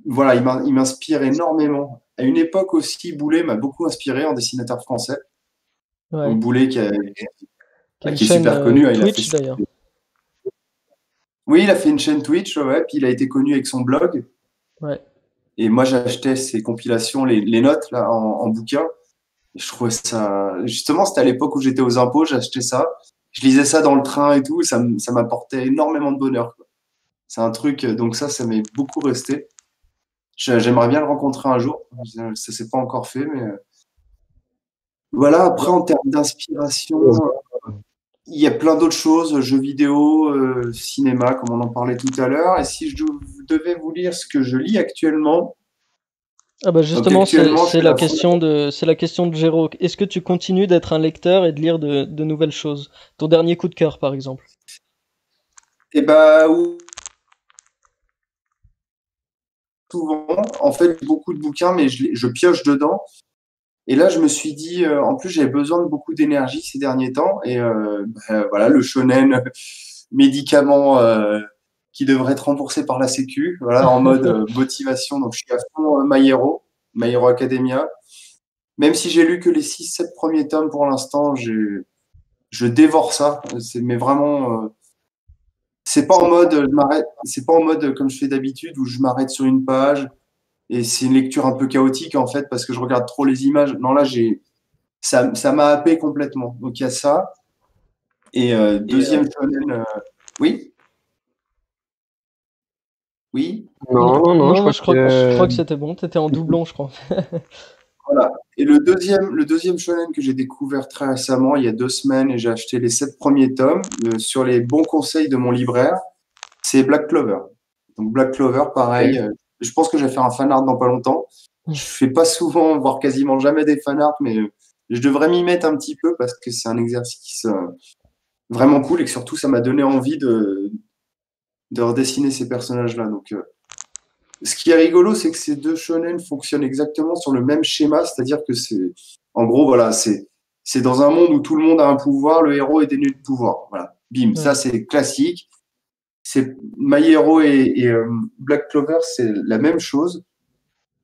voilà, il m'inspire énormément. À une époque aussi, Boulet m'a beaucoup inspiré en dessinateur français. Ouais. Donc Boulet Qui a une qui est chaîne super connu, hein, Twitch d'ailleurs. Oui, il a fait une chaîne Twitch, ouais, puis il a été connu avec son blog. Ouais. Et moi, j'achetais ses compilations, les notes là, en bouquin. Et je trouvais ça. Justement, c'était à l'époque où j'étais aux impôts, j'achetais ça. Je lisais ça dans le train et tout, ça m'apportait énormément de bonheur, quoi. C'est un truc, donc ça m'est beaucoup resté. J'aimerais bien le rencontrer un jour. Ça s'est pas encore fait, mais voilà. Après, en termes d'inspiration, il y a plein d'autres choses, jeux vidéo, cinéma, comme on en parlait tout à l'heure. Et si je devais vous lire ce que je lis actuellement, Ah bah donc justement, actuellement, je fais la fin. c'est la question de Géraud. Est-ce que tu continues d'être un lecteur et de lire de nouvelles choses? Ton dernier coup de cœur, par exemple. Et bah, souvent, en fait, beaucoup de bouquins, mais je pioche dedans. Et là, je me suis dit, en plus, j'avais besoin de beaucoup d'énergie ces derniers temps. Et voilà, le shonen médicament qui devrait être remboursé par la Sécu, voilà, en mode motivation. Donc, je suis à fond My Hero Academia. Même si j'ai lu que les 6-7 premiers tomes pour l'instant, je dévore ça. Mais vraiment, c'est pas en mode, je m'arrête, c'est pas en mode comme je fais d'habitude où je m'arrête sur une page et c'est une lecture un peu chaotique en fait parce que je regarde trop les images. Non, là, ça m'a happé complètement. Donc il y a ça. Et deuxième shonen, oui, oui, Non, non, non, je Non, moi crois je que crois que c'était bon. T'étais en doublon, je crois. voilà. Et le deuxième shonen que j'ai découvert très récemment, il y a 2 semaines, et j'ai acheté les 7 premiers tomes sur les bons conseils de mon libraire, c'est Black Clover. Donc Black Clover, pareil. Je pense que je vais faire un fan art dans pas longtemps. Je fais pas souvent, voire quasiment jamais des fan art, mais je devrais m'y mettre un petit peu parce que c'est un exercice vraiment cool et que surtout ça m'a donné envie de redessiner ces personnages-là. Donc, ce qui est rigolo, c'est que ces deux shonen fonctionnent exactement sur le même schéma, c'est-à-dire que en gros, voilà, c'est dans un monde où tout le monde a un pouvoir, le héros est dénué de pouvoir. Voilà, bim, ça Ouais. c'est classique. C'est My Hero et Black Clover, c'est la même chose,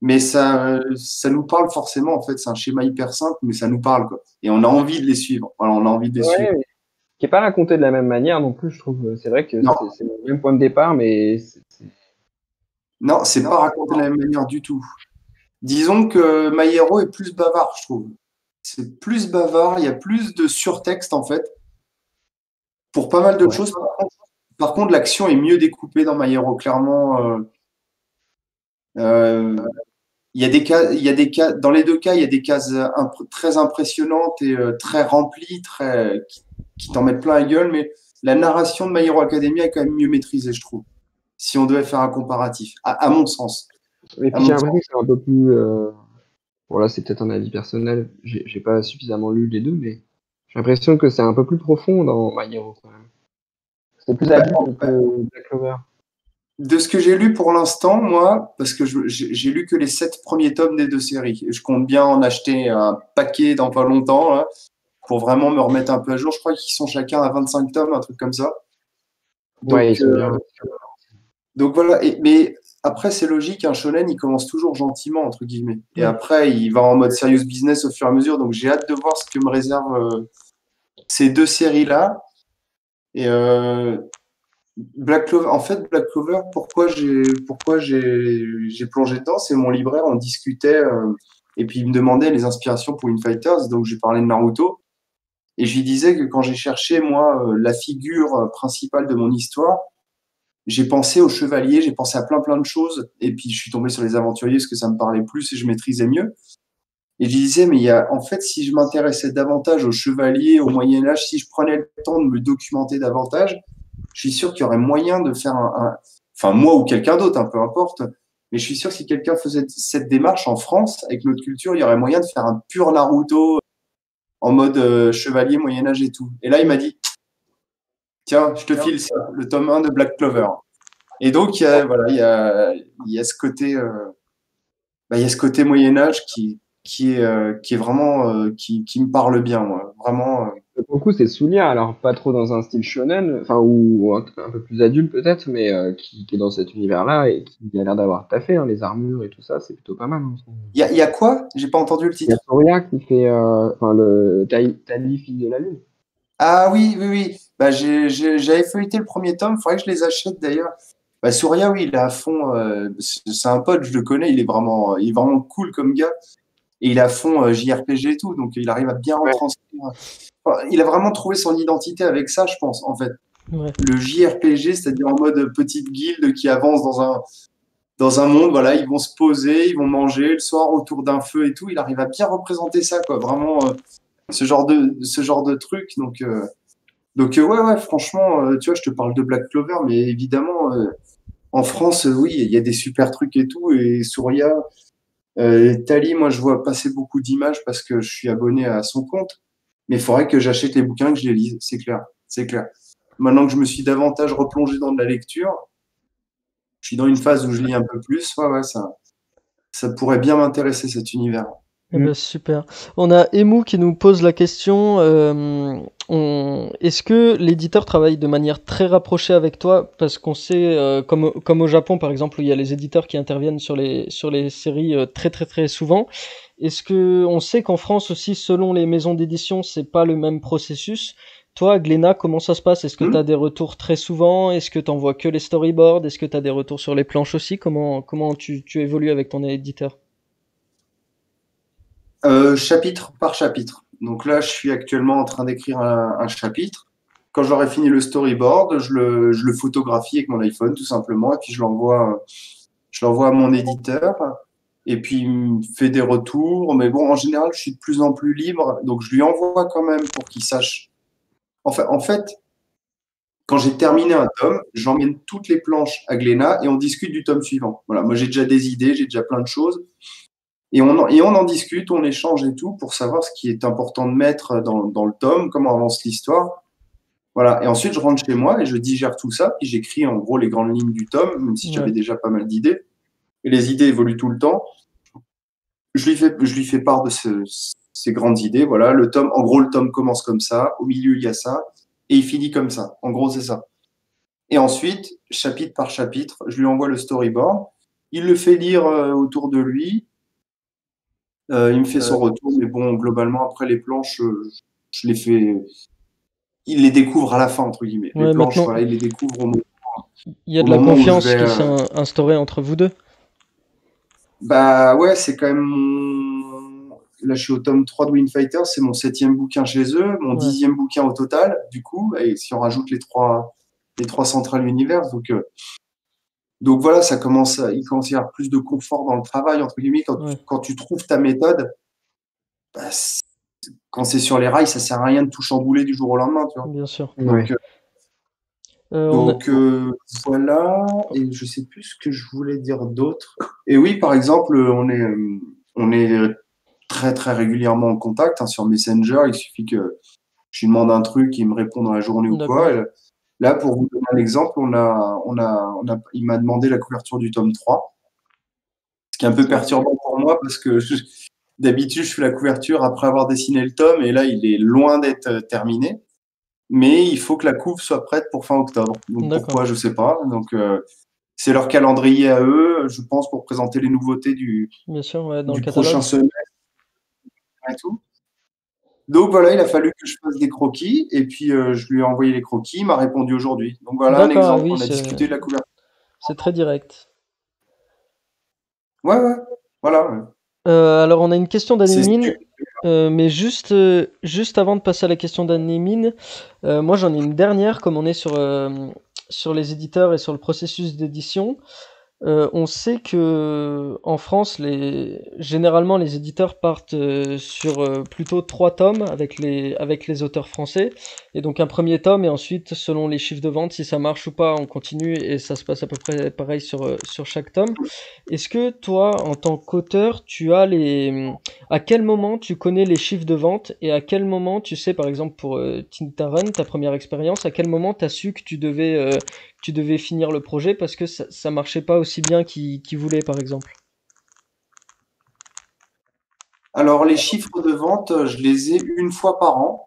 mais ça nous parle forcément. En fait, c'est un schéma hyper simple, mais ça nous parle quoi. Et on a envie de les suivre. Voilà, on a envie de les suivre. ouais, qui est pas raconté de la même manière non plus, je trouve. C'est vrai que Non, c'est le même point de départ, mais non, c'est pas raconté de la même manière du tout. Disons que My Hero est plus bavard, je trouve. C'est plus bavard, il y a plus de surtexte en fait pour pas mal de ouais. choses. Par contre, l'action est mieux découpée dans My Hero. Clairement, euh, il y a des cas, dans les deux cas, il y a des cases très impressionnantes et très remplies, qui t'en mettent plein la gueule. Mais la narration de My Hero Academia est quand même mieux maîtrisée, je trouve. Si on devait faire un comparatif, à mon sens. Et À puis j'ai mon l'impression sens. que c'est un peu plus. Bon, là, c'est peut-être un avis personnel. J'ai pas suffisamment lu les deux, mais j'ai l'impression que c'est un peu plus profond dans My Hero quand même. C'est plus Bah, adulte que Black Clover. de ce que j'ai lu pour l'instant, moi, parce que j'ai lu que les 7 premiers tomes des deux séries. Je compte bien en acheter un paquet dans pas longtemps, là, pour vraiment me remettre un peu à jour. Je crois qu'ils sont chacun à 25 tomes, un truc comme ça. Ouais, ils Donc, sont bien. donc voilà. Mais après, c'est logique, un shonen, il commence toujours gentiment, entre guillemets. Et Ouais. après, il va en mode serious business au fur et à mesure. Donc j'ai hâte de voir ce que me réservent ces deux séries-là. Et Black Clover, en fait, Black Clover, pourquoi j'ai plongé dedans, c'est mon libraire, on discutait et puis il me demandait les inspirations pour Infighters, donc j'ai parlé de Naruto et je lui disais que quand j'ai cherché moi la figure principale de mon histoire, j'ai pensé aux chevaliers, j'ai pensé à plein de choses et puis je suis tombé sur les aventuriers parce que ça me parlait plus et je maîtrisais mieux. Et je lui disais mais en fait si je m'intéressais davantage aux chevaliers au Moyen Âge, si je prenais le temps de me documenter davantage, je suis sûr qu'il y aurait moyen de faire enfin moi ou quelqu'un d'autre, peu importe, mais je suis sûr que si quelqu'un faisait cette démarche en France, avec notre culture, il y aurait moyen de faire un pur Naruto en mode chevalier, Moyen-Âge et tout. Et là, il m'a dit, tiens, je te file ça, le tome 1 de Black Clover. Et donc, voilà, il y a ce côté, il y a ce côté Moyen-Âge qui est vraiment, qui me parle bien, moi. Vraiment, Pour le coup, c'est Soulia, alors pas trop dans un style shonen, enfin, ou un peu plus adulte peut-être, mais qui est dans cet univers-là et qui a l'air d'avoir taffé, hein, les armures et tout ça, c'est plutôt pas mal. Hein. il y a quoi? J'ai pas entendu le Il y a titre. Soria qui fait enfin, le Tali, fille de la lune. Ah oui, oui, oui. Bah, j'avais feuilleté le premier tome, il faudrait que je les achète d'ailleurs. Bah, Souria, oui, il est à fond. C'est un pote, je le connais, il est vraiment cool comme gars. Et il est à fond JRPG et tout, donc il arrive à bien Ouais. retranscrire. Enfin, il a vraiment trouvé son identité avec ça, je pense, en fait. Ouais. Le JRPG, c'est-à-dire en mode petite guilde qui avance dans un monde, voilà, ils vont se poser, ils vont manger le soir autour d'un feu et tout. Il arrive à bien représenter ça, quoi. Vraiment, ce genre de truc. Donc ouais, ouais, franchement, tu vois, je te parle de Black Clover, mais évidemment, en France, oui, il y a des super trucs et tout. Et Souria, Tali, moi, je vois passer beaucoup d'images parce que je suis abonné à son compte. Mais il faudrait que j'achète les bouquins, que je les lise, c'est clair, c'est clair. maintenant que je me suis davantage replongé dans de la lecture, je suis dans une phase où je lis un peu plus. Ouais, ça pourrait bien m'intéresser cet univers. Eh ben, super. On a Emu qui nous pose la question, est-ce que l'éditeur travaille de manière très rapprochée avec toi? Parce qu'on sait, comme au Japon par exemple, où il y a les éditeurs qui interviennent sur les séries très très très souvent. Est-ce que on sait qu'en France aussi, selon les maisons d'édition, c'est pas le même processus? Toi, Glénat, comment ça se passe? Est-ce que tu as des retours très souvent? Est-ce que tu envoies que les storyboards? Est-ce que tu as des retours sur les planches aussi? Comment tu évolues avec ton éditeur? Chapitre par chapitre. Donc là, je suis actuellement en train d'écrire un chapitre. Quand j'aurai fini le storyboard, je le photographie avec mon iPhone tout simplement, et puis je l'envoie à mon éditeur. Et puis il me fait des retours. Mais bon, en général, je suis de plus en plus libre, donc je lui envoie quand même pour qu'il sache. En fait, quand j'ai terminé un tome, j'emmène toutes les planches à Glénat et on discute du tome suivant. Voilà, moi j'ai déjà des idées, j'ai déjà plein de choses. Et on en discute, on échange et tout pour savoir ce qui est important de mettre dans le tome, comment avance l'histoire. Voilà. Et ensuite, je rentre chez moi et je digère tout ça. Puis j'écris en gros les grandes lignes du tome, même si j'avais Ouais. déjà pas mal d'idées. Et les idées évoluent tout le temps. Je lui fais part de ces grandes idées. Voilà. En gros, le tome commence comme ça. Au milieu, il y a ça. Et il finit comme ça. En gros, c'est ça. Et ensuite, chapitre par chapitre, je lui envoie le storyboard. Il le fait lire autour de lui. Il me fait son retour, mais bon, globalement, après les planches, je les fais. Il les découvre à la fin, entre guillemets. Les Ouais, planches, maintenant, voilà, il les découvre il y a au de la moment où je confiance vais. qui s'est instaurée entre vous deux. Bah ouais, c'est quand même Là, je suis au tome 3 de Wind Fighter, c'est mon 7e bouquin chez eux, mon Ouais. 10e bouquin au total, du coup, et si on rajoute les trois centrales univers, donc voilà, il commence à y avoir plus de confort dans le travail, entre guillemets, Ouais. quand tu trouves ta méthode, bah, quand c'est sur les rails, ça sert à rien de tout chambouler du jour au lendemain, tu vois. Bien sûr. Donc, Ouais. On a... Donc voilà, et je sais plus ce que je voulais dire d'autre. Et oui, par exemple, on est très très régulièrement en contact sur Messenger. Il suffit que je lui demande un truc, il me répond dans la journée ou quoi. D'accord. Et là, pour vous donner un exemple, il m'a demandé la couverture du tome 3, ce qui est un peu perturbant pour moi parce que d'habitude, je fais la couverture après avoir dessiné le tome et là, il est loin d'être terminé. Mais il faut que la couve soit prête pour fin octobre. Donc D'accord. pourquoi, je sais pas. Donc c'est leur calendrier à eux, je pense, pour présenter les nouveautés Bien sûr, ouais, dans le du prochain catalogue. semestre et tout. Donc voilà, il a fallu que je fasse des croquis et puis je lui ai envoyé les croquis, il m'a répondu aujourd'hui. Donc voilà un D'accord, ah exemple, oui, on a discuté de la couverture. c'est très direct. Ouais, voilà. Ouais. Alors on a une question C'est d'Animine, mais juste avant de passer à la question d'Animine, moi j'en ai une dernière, comme on est sur les éditeurs et sur le processus d'édition. On sait que en France, généralement les éditeurs partent sur plutôt 3 tomes avec les auteurs français, et donc un premier tome, et ensuite selon les chiffres de vente, si ça marche ou pas, on continue, et ça se passe à peu près pareil sur chaque tome. Est-ce que toi, en tant qu'auteur, à quel moment tu connais les chiffres de vente, et à quel moment tu sais, par exemple pour Tintaran, ta première expérience, à quel moment tu as su que tu devais finir le projet parce que ça marchait pas aussi bien qu'il voulait, par exemple? Alors les chiffres de vente, je les ai une fois par an.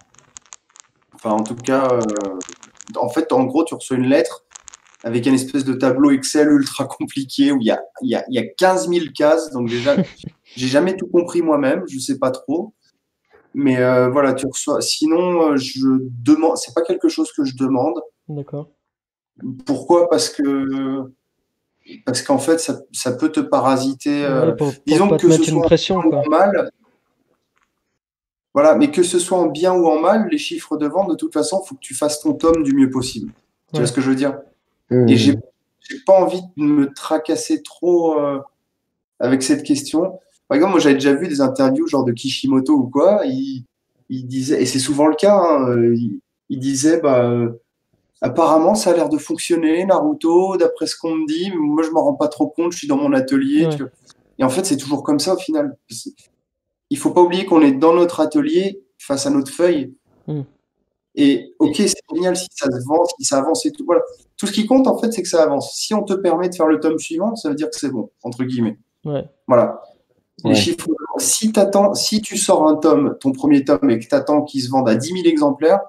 Enfin en tout cas, en fait, en gros, tu reçois une lettre avec un espèce de tableau Excel ultra compliqué où il y a 15 000 cases. Donc déjà, j'ai jamais tout compris moi-même, je sais pas trop. Mais voilà, tu reçois. Sinon, je demande. C'est pas quelque chose que je demande. D'accord. Pourquoi? Parce qu'en fait, ça peut te parasiter. Ouais, pour Disons pas te que ce mettre une soit en pression, bien ou quoi. en mal. Voilà, mais que ce soit en bien ou en mal, les chiffres de vente, de toute façon, il faut que tu fasses ton tome du mieux possible. Tu vois Ouais. ce que je veux dire? Et j'ai Mmh. j'ai pas envie de me tracasser trop avec cette question. Par exemple, moi, j'avais déjà vu des interviews genre de Kishimoto ou quoi. Il disait, et c'est souvent le cas, hein, il disait, bah, apparemment, ça a l'air de fonctionner, Naruto, d'après ce qu'on me dit. Mais moi, je m'en rends pas trop compte. Je suis dans mon atelier. Ouais. Et en fait, c'est toujours comme ça au final. Il faut pas oublier qu'on est dans notre atelier face à notre feuille. Hmm. Et ok, c'est génial si ça se vend, si ça avance et tout. Voilà. Tout ce qui compte, en fait, c'est que ça avance. Si on te permet de faire le tome suivant, ça veut dire que c'est bon, entre guillemets. Ouais. Voilà. Les Ouais. chiffres. Si tu sors un tome, ton premier tome, et que tu attends qu'il se vende à 10 000 exemplaires,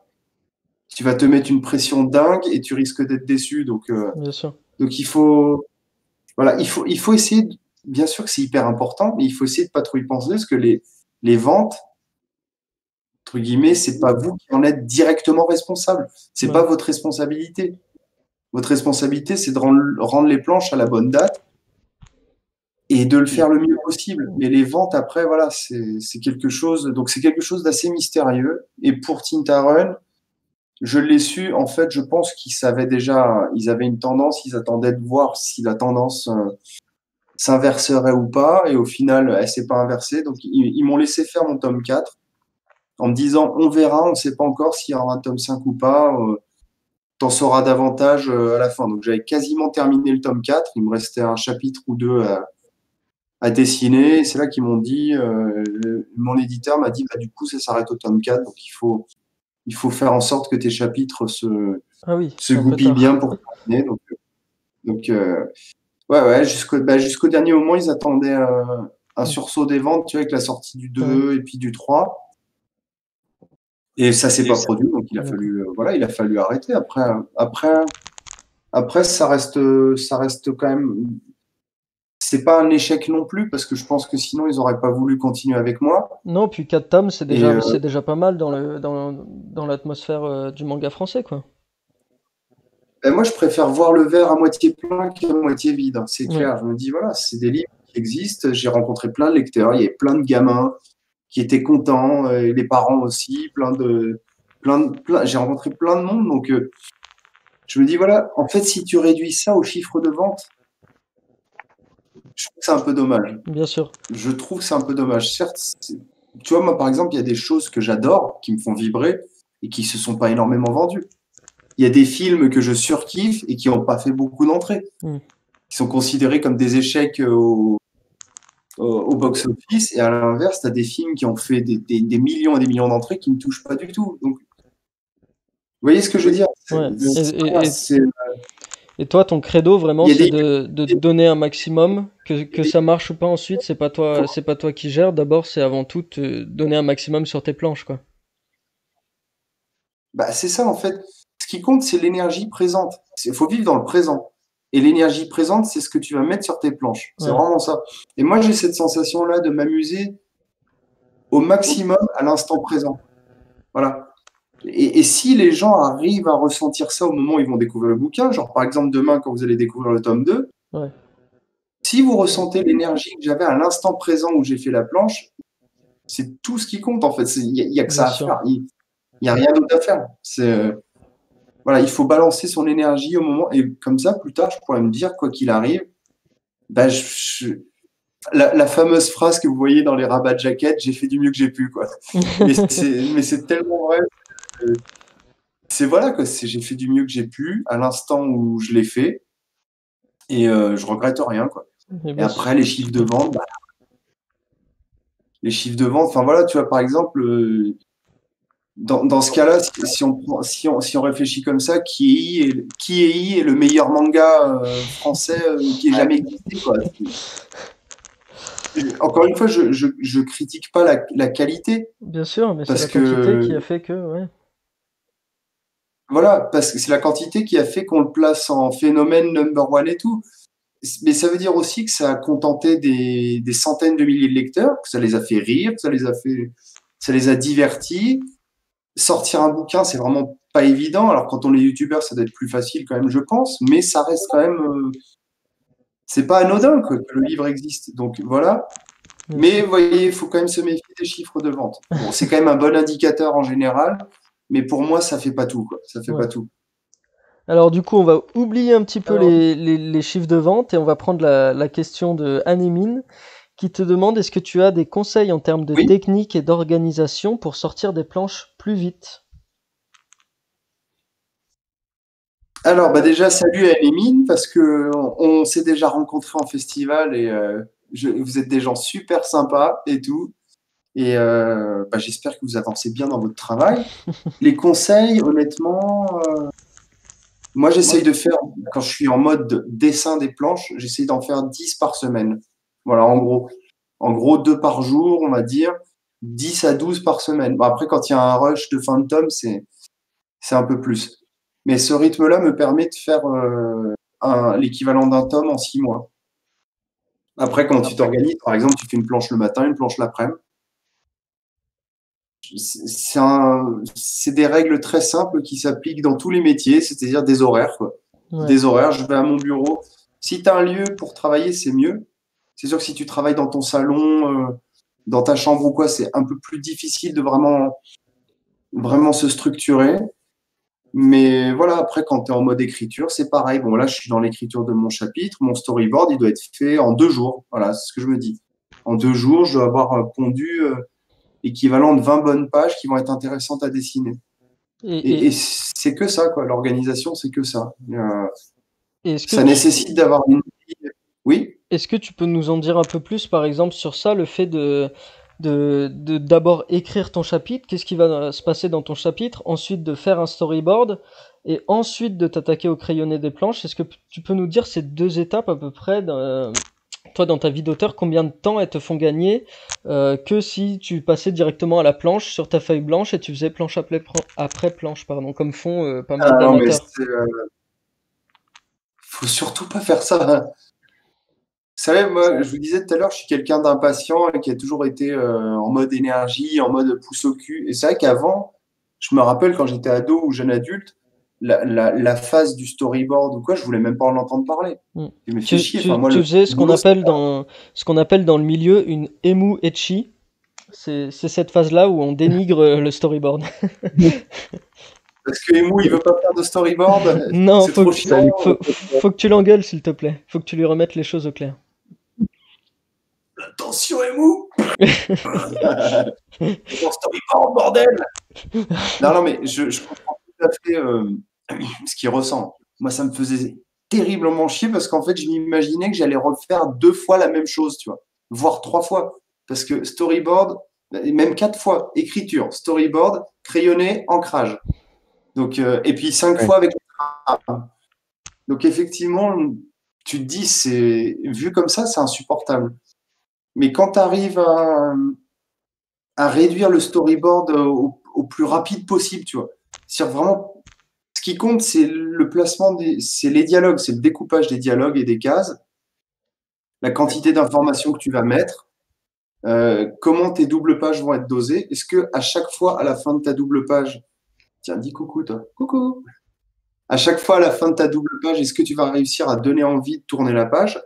tu vas te mettre une pression dingue et tu risques d'être déçu. Donc Bien sûr. il faut, voilà, il faut essayer. Bien sûr que c'est hyper important, mais il faut essayer de pas trop y penser parce que les ventes, entre guillemets, c'est pas vous qui en êtes directement responsable. C'est Ouais. pas votre responsabilité. Votre responsabilité, c'est de rendre les planches à la bonne date et de le faire le mieux possible. Mais les ventes, après, voilà, c'est quelque chose. Donc, c'est quelque chose d'assez mystérieux. Et pour Tinta je l'ai su. En fait, je pense qu'ils savaient déjà. Ils avaient une tendance. Ils attendaient de voir si la tendance s'inverserait ou pas. Et au final, elle s'est pas inversée. Donc, ils m'ont laissé faire mon tome 4 en me disant, on verra. On ne sait pas encore s'il y aura un tome 5 ou pas. T'en sauras davantage à la fin. Donc, j'avais quasiment terminé le tome 4. Il me restait un chapitre ou deux à dessiner. C'est là qu'ils m'ont dit, mon éditeur m'a dit, bah, du coup, ça s'arrête au tome 4. Donc, il faut faire en sorte que tes chapitres Ah oui, se c'est un peu goupillent bien tard. pour terminer. Donc ouais, jusqu'au dernier moment, ils attendaient un sursaut des ventes, tu vois, avec la sortie du 2 et puis du 3. Et ça s'est pas produit, donc il a fallu, voilà, il a fallu arrêter. Après, ça reste quand même. C'est pas un échec non plus parce que je pense que sinon ils auraient pas voulu continuer avec moi. Non, puis 4 tomes, Et c'est déjà pas mal dans l'atmosphère du manga français, quoi. ben moi, je préfère voir le verre à moitié plein qu'à moitié vide. Hein, c'est Ouais. clair. Je me dis voilà, c'est des livres qui existent. J'ai rencontré plein de lecteurs. Il y avait plein de gamins qui étaient contents, et les parents aussi, j'ai rencontré plein de monde. Donc, je me dis voilà, en fait, si tu réduis ça au chiffre de vente, je trouve que c'est un peu dommage. Bien sûr. Je trouve que c'est un peu dommage. Certes, tu vois, moi, par exemple, il y a des choses que j'adore, qui me font vibrer et qui se sont pas énormément vendues. Il y a des films que je surkiffe et qui n'ont pas fait beaucoup d'entrées, qui sont considérés comme des échecs au box-office. Et à l'inverse, tu as des films qui ont fait des millions et des millions d'entrées qui ne touchent pas du tout. Donc, vous voyez ce que je veux dire? Ouais. C'est- Et toi, ton credo vraiment, Il y a c'est des... de donner un maximum, que ça marche ou pas ensuite, c'est pas toi qui gères. D'abord, c'est avant tout te donner un maximum sur tes planches, quoi. Bah, c'est ça, en fait. Ce qui compte, c'est l'énergie présente. Il faut vivre dans le présent. Et l'énergie présente, c'est ce que tu vas mettre sur tes planches. C'est Ouais. vraiment ça. Et moi, j'ai cette sensation-là de m'amuser au maximum à l'instant présent. Voilà. Et si les gens arrivent à ressentir ça au moment où ils vont découvrir le bouquin, genre par exemple demain quand vous allez découvrir le tome 2, Ouais. si vous ressentez l'énergie que j'avais à l'instant présent où j'ai fait la planche, c'est tout ce qui compte en fait. Il y a que Bien ça à sûr. faire. Il y a rien d'autre à faire. Voilà, il faut balancer son énergie au moment et comme ça plus tard je pourrais me dire quoi qu'il arrive, bah, la fameuse phrase que vous voyez dans les rabats de jaquettes, j'ai fait du mieux que j'ai pu quoi. Mais c'est tellement vrai. C'est voilà quoi, j'ai fait du mieux que j'ai pu à l'instant où je l'ai fait et je regrette rien quoi. Eh Et ben, après les chiffres de vente, bah, enfin voilà, tu vois par exemple dans ce cas-là, si on réfléchit comme ça, Kiei est le meilleur manga français qui ait jamais existé quoi. Encore une fois, je critique pas la qualité bien sûr, mais c'est parce la quantité que qui a fait que, ouais. voilà, parce que c'est la quantité qui a fait qu'on le place en phénomène number one et tout. Mais ça veut dire aussi que ça a contenté des centaines de milliers de lecteurs, que ça les a fait rire, que ça les a divertis. Sortir un bouquin, c'est vraiment pas évident. Alors quand on est youtubeur, ça doit être plus facile quand même, je pense, mais ça reste quand même, c'est pas anodin quoi, que le livre existe. Donc voilà. Bien Mais sûr. vous voyez, il faut quand même se méfier des chiffres de vente. Bon, c'est quand même un bon indicateur en général, mais pour moi, ça fait pas tout, quoi. Ça fait Ouais. pas tout. Alors du coup, on va oublier un petit peu les chiffres de vente et on va prendre la question de Anémine qui te demande est-ce que tu as des conseils en termes de Oui. technique et d'organisation pour sortir des planches plus vite? Alors, bah déjà, salut à Elimine, parce que on s'est déjà rencontrés en festival et vous êtes des gens super sympas et tout. Et j'espère que vous avancez bien dans votre travail. Les conseils, honnêtement, moi j'essaye de faire, quand je suis en mode dessin des planches, j'essaye d'en faire 10 par semaine. Voilà, en gros. En gros, 2 par jour, on va dire, 10 à 12 par semaine. Bon, après, quand il y a un rush de Phantom, c'est un peu plus. Mais ce rythme-là me permet de faire l'équivalent d'un tome en 6 mois. Après, quand tu t'organises, par exemple, tu fais une planche le matin, une planche l'après-midi. C'est des règles très simples qui s'appliquent dans tous les métiers, c'est-à-dire des horaires, quoi. Ouais. Des horaires, je vais à mon bureau. Si tu as un lieu pour travailler, c'est mieux. C'est sûr que si tu travailles dans ton salon, dans ta chambre ou quoi, c'est un peu plus difficile de vraiment se structurer. Mais voilà, après, quand tu es en mode écriture, c'est pareil. Bon, là, je suis dans l'écriture de mon chapitre. Mon storyboard, il doit être fait en 2 jours. Voilà, c'est ce que je me dis. En 2 jours, je dois avoir pondu équivalent de 20 bonnes pages qui vont être intéressantes à dessiner. Et c'est que ça, quoi. L'organisation, c'est que ça. Ça nécessite d'avoir une... Oui. Est-ce que tu peux nous en dire un peu plus, par exemple, sur ça, le fait de d'abord écrire ton chapitre, qu'est-ce qui va se passer dans ton chapitre, ensuite de faire un storyboard, et ensuite de t'attaquer au crayonné des planches. Est-ce que tu peux nous dire ces 2 étapes à peu près, toi dans ta vie d'auteur, combien de temps elles te font gagner que si tu passais directement à la planche sur ta feuille blanche et tu faisais planche après planche, pardon, comme font pas mal d'amateurs. Faut surtout pas faire ça. Vous savez, moi, je vous disais tout à l'heure, je suis quelqu'un d'impatient et qui a toujours été en mode énergie, en mode pouce au cul. Et c'est vrai qu'avant, je me rappelle quand j'étais ado ou jeune adulte, la phase du storyboard ou quoi, je voulais même pas en entendre parler. Il me fait chier. Enfin, moi, tu faisais ce qu'on appelle dans le milieu une emu ecchi. C'est cette phase-là où on dénigre le storyboard. Parce que Emu, il veut pas faire de storyboard. Non, faut que tu l'engueules, s'il te plaît. Faut que tu lui remettes les choses au clair. Attention, Emu. Mon storyboard, bordel. Non, mais je comprends tout à fait ce qu'il ressent. Moi, ça me faisait terriblement chier parce qu'en fait, je m'imaginais que j'allais refaire 2 fois la même chose, tu vois, voire 3 fois. Parce que storyboard, même 4 fois, écriture, storyboard, crayonné, ancrage. Donc, et puis 5 fois avec les... Donc, effectivement, tu te dis, vu comme ça, c'est insupportable. Mais quand tu arrives à réduire le storyboard au plus rapide possible, tu vois, c'est vraiment ce qui compte, c'est le placement, c'est les dialogues, c'est le découpage des dialogues et des cases, la quantité d'informations que tu vas mettre, comment tes doubles pages vont être dosées. Est-ce que à chaque fois, à la fin de ta double page, tiens, dis coucou toi, coucou. À chaque fois, à la fin de ta double page, est-ce que tu vas réussir à donner envie de tourner la page?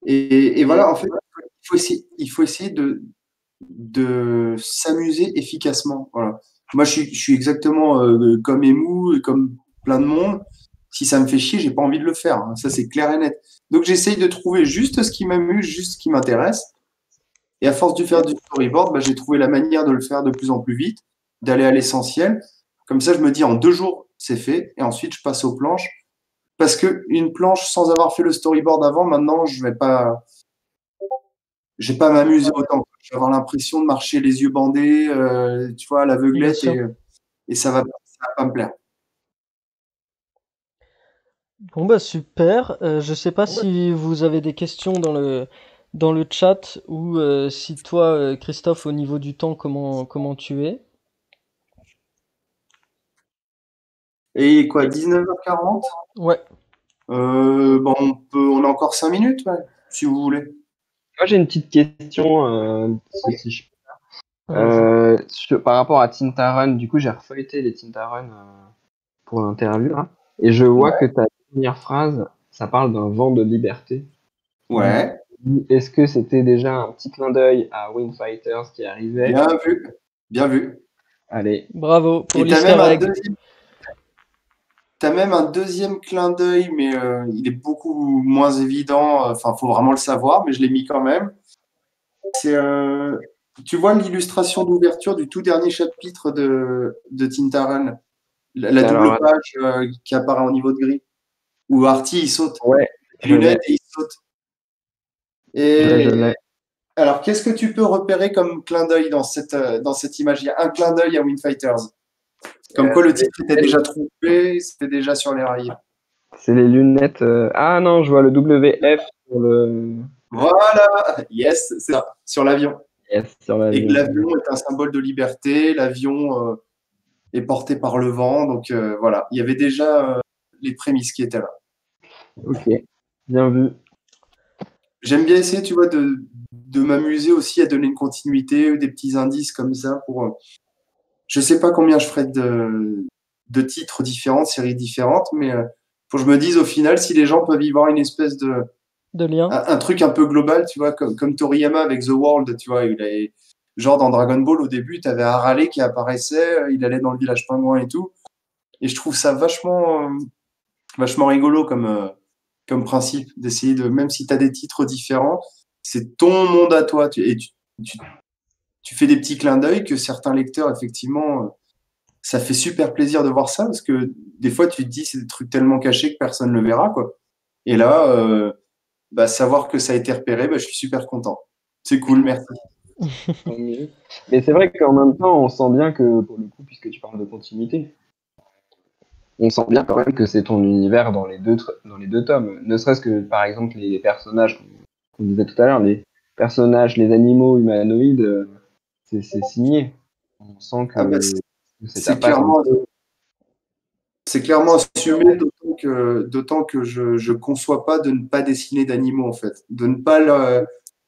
Et voilà, en fait, il faut essayer de s'amuser efficacement. Voilà. Moi, je suis exactement comme Emu, comme plein de monde. Si ça me fait chier, j'ai pas envie de le faire. Hein. Ça, c'est clair et net. Donc, j'essaye de trouver juste ce qui m'amuse, juste ce qui m'intéresse. Et à force de faire du storyboard, j'ai trouvé la manière de le faire de plus en plus vite, d'aller à l'essentiel. Comme ça, je me dis en 2 jours, c'est fait. Et ensuite, je passe aux planches. Parce que une planche sans avoir fait le storyboard avant, maintenant, je vais pas m'amuser autant. Je vais avoir l'impression de marcher les yeux bandés, tu vois, à l'aveuglette et ça va pas me plaire. Bon bah super. Je sais pas si vous avez des questions dans le chat ou si toi, Christophe, au niveau du temps, comment tu es? Et quoi, 19h40? Ouais. On a encore 5 minutes, ouais, si vous voulez. Moi, j'ai une petite question, si je peux. Par rapport à Tintarun, du coup, j'ai refeuilleté les Tintarun pour l'interview, hein, et je vois que ta première phrase, ça parle d'un vent de liberté. Ouais. Est-ce que c'était déjà un petit clin d'œil à Wind Fighters qui arrivait? Bien vu, bien vu. Allez. Bravo pour Et l'easter egg. T'as même un deuxième clin d'œil, mais il est beaucoup moins évident. Enfin, faut vraiment le savoir, mais je l'ai mis quand même. C'est, tu vois l'illustration d'ouverture du tout dernier chapitre de Tintaran, la double page qui apparaît au niveau de gris, où Artie il saute, ouais, les lunettes et il saute. Je l'ai. Alors, qu'est-ce que tu peux repérer comme clin d'œil dans cette image? Il y a un clin d'œil à Wind Fighters. Comme quoi le titre était déjà trompé, c'était déjà sur les rails. C'est les lunettes. Ah non, je vois le WF sur le. Voilà, yes, c'est ça, sur l'avion. Yes, sur Et que l'avion. l'avion est un symbole de liberté, l'avion est porté par le vent, donc voilà, il y avait déjà les prémices qui étaient là. Ok, bien vu. J'aime bien essayer, tu vois, de m'amuser aussi à donner une continuité, des petits indices comme ça pour. Je sais pas combien je ferai de titres différents, de séries différentes, mais faut que je me dise au final si les gens peuvent y voir une espèce De lien? un truc un peu global, tu vois, comme Toriyama avec The World, tu vois, genre dans Dragon Ball au début, tu avais Harale qui apparaissait, il allait dans le village pingouin et tout, et je trouve ça vachement rigolo comme principe d'essayer de, même si tu as des titres différents, c'est ton monde à toi, tu, tu fais des petits clins d'œil que certains lecteurs effectivement ça fait super plaisir de voir ça parce que des fois tu te dis c'est des trucs tellement cachés que personne ne le verra quoi. Et là, bah, savoir que ça a été repéré, bah, je suis super content. C'est cool, merci. Tant mieux. Mais c'est vrai qu'en même temps, on sent bien que, pour le coup, puisque tu parles de continuité, on sent bien quand même que c'est ton univers dans les deux tomes. Ne serait-ce que, par exemple, les personnages, qu'on disait tout à l'heure, les personnages, les animaux humanoïdes, c'est signé. On sent Ah, bah, que c'est ta c'est patte. clairement assumé, d'autant que je conçois pas de ne pas dessiner d'animaux en fait, de ne pas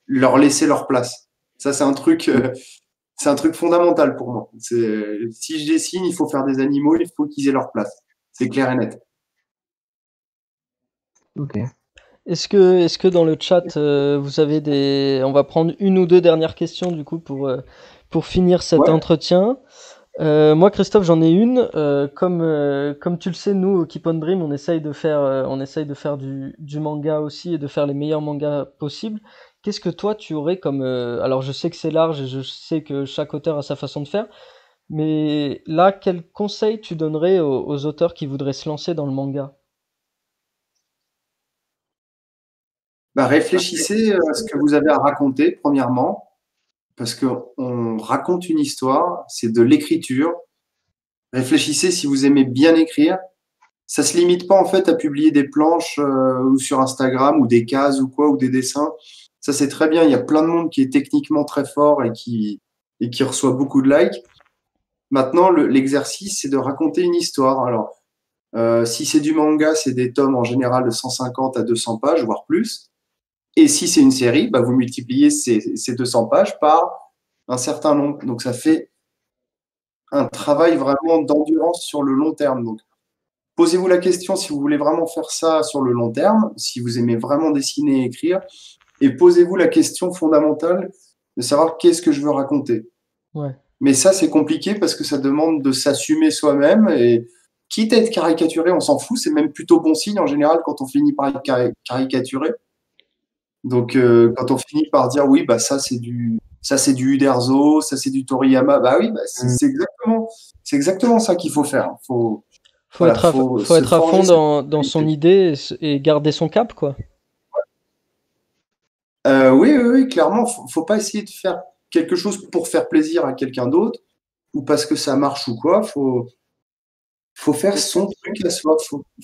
leur laisser leur place. Ça, c'est un truc fondamental pour moi. Si je dessine, il faut faire des animaux, il faut qu'ils aient leur place. C'est clair et net. Ok. Est-ce que dans le chat, vous avez des... On va prendre une ou deux dernières questions du coup pour finir cet Ouais. entretien. Moi, Christophe, j'en ai une. Comme tu le sais, nous, au Keep on Dream, on essaye de faire du manga aussi et de faire les meilleurs mangas possibles. Qu'est-ce que toi, tu aurais comme... alors, je sais que c'est large et je sais que chaque auteur a sa façon de faire, mais là, quel conseil tu donnerais aux auteurs qui voudraient se lancer dans le manga? Bah, réfléchissez à ce que vous avez à raconter, premièrement, parce qu'on raconte une histoire, c'est de l'écriture. Réfléchissez si vous aimez bien écrire. Ça se limite pas en fait à publier des planches ou sur Instagram ou des cases ou quoi ou des dessins. Ça c'est très bien. Il y a plein de monde qui est techniquement très fort et qui reçoit beaucoup de likes. Maintenant, l'exercice c'est de raconter une histoire. Alors, si c'est du manga, c'est des tomes en général de 150 à 200 pages, voire plus. Et si c'est une série, bah, vous multipliez ces 200 pages par un certain nombre. Donc ça fait un travail vraiment d'endurance sur le long terme. Donc posez-vous la question si vous voulez vraiment faire ça sur le long terme, si vous aimez vraiment dessiner et écrire, et posez-vous la question fondamentale de savoir qu'est-ce que je veux raconter. Ouais. Mais ça, c'est compliqué parce que ça demande de s'assumer soi-même et quitte à être caricaturé, on s'en fout, c'est même plutôt bon signe en général quand on finit par être caricaturé. Donc, quand on finit par dire oui, bah ça c'est du Uderzo, ça c'est du Toriyama, bah oui, bah, c'est exactement ça qu'il faut faire. Voilà, faut Faut se être à forger fond cette dans son mentalité. idée et garder son cap, quoi. Oui, oui, oui, clairement, faut pas essayer de faire quelque chose pour faire plaisir à quelqu'un d'autre ou parce que ça marche ou quoi. Faut faire son truc à soi.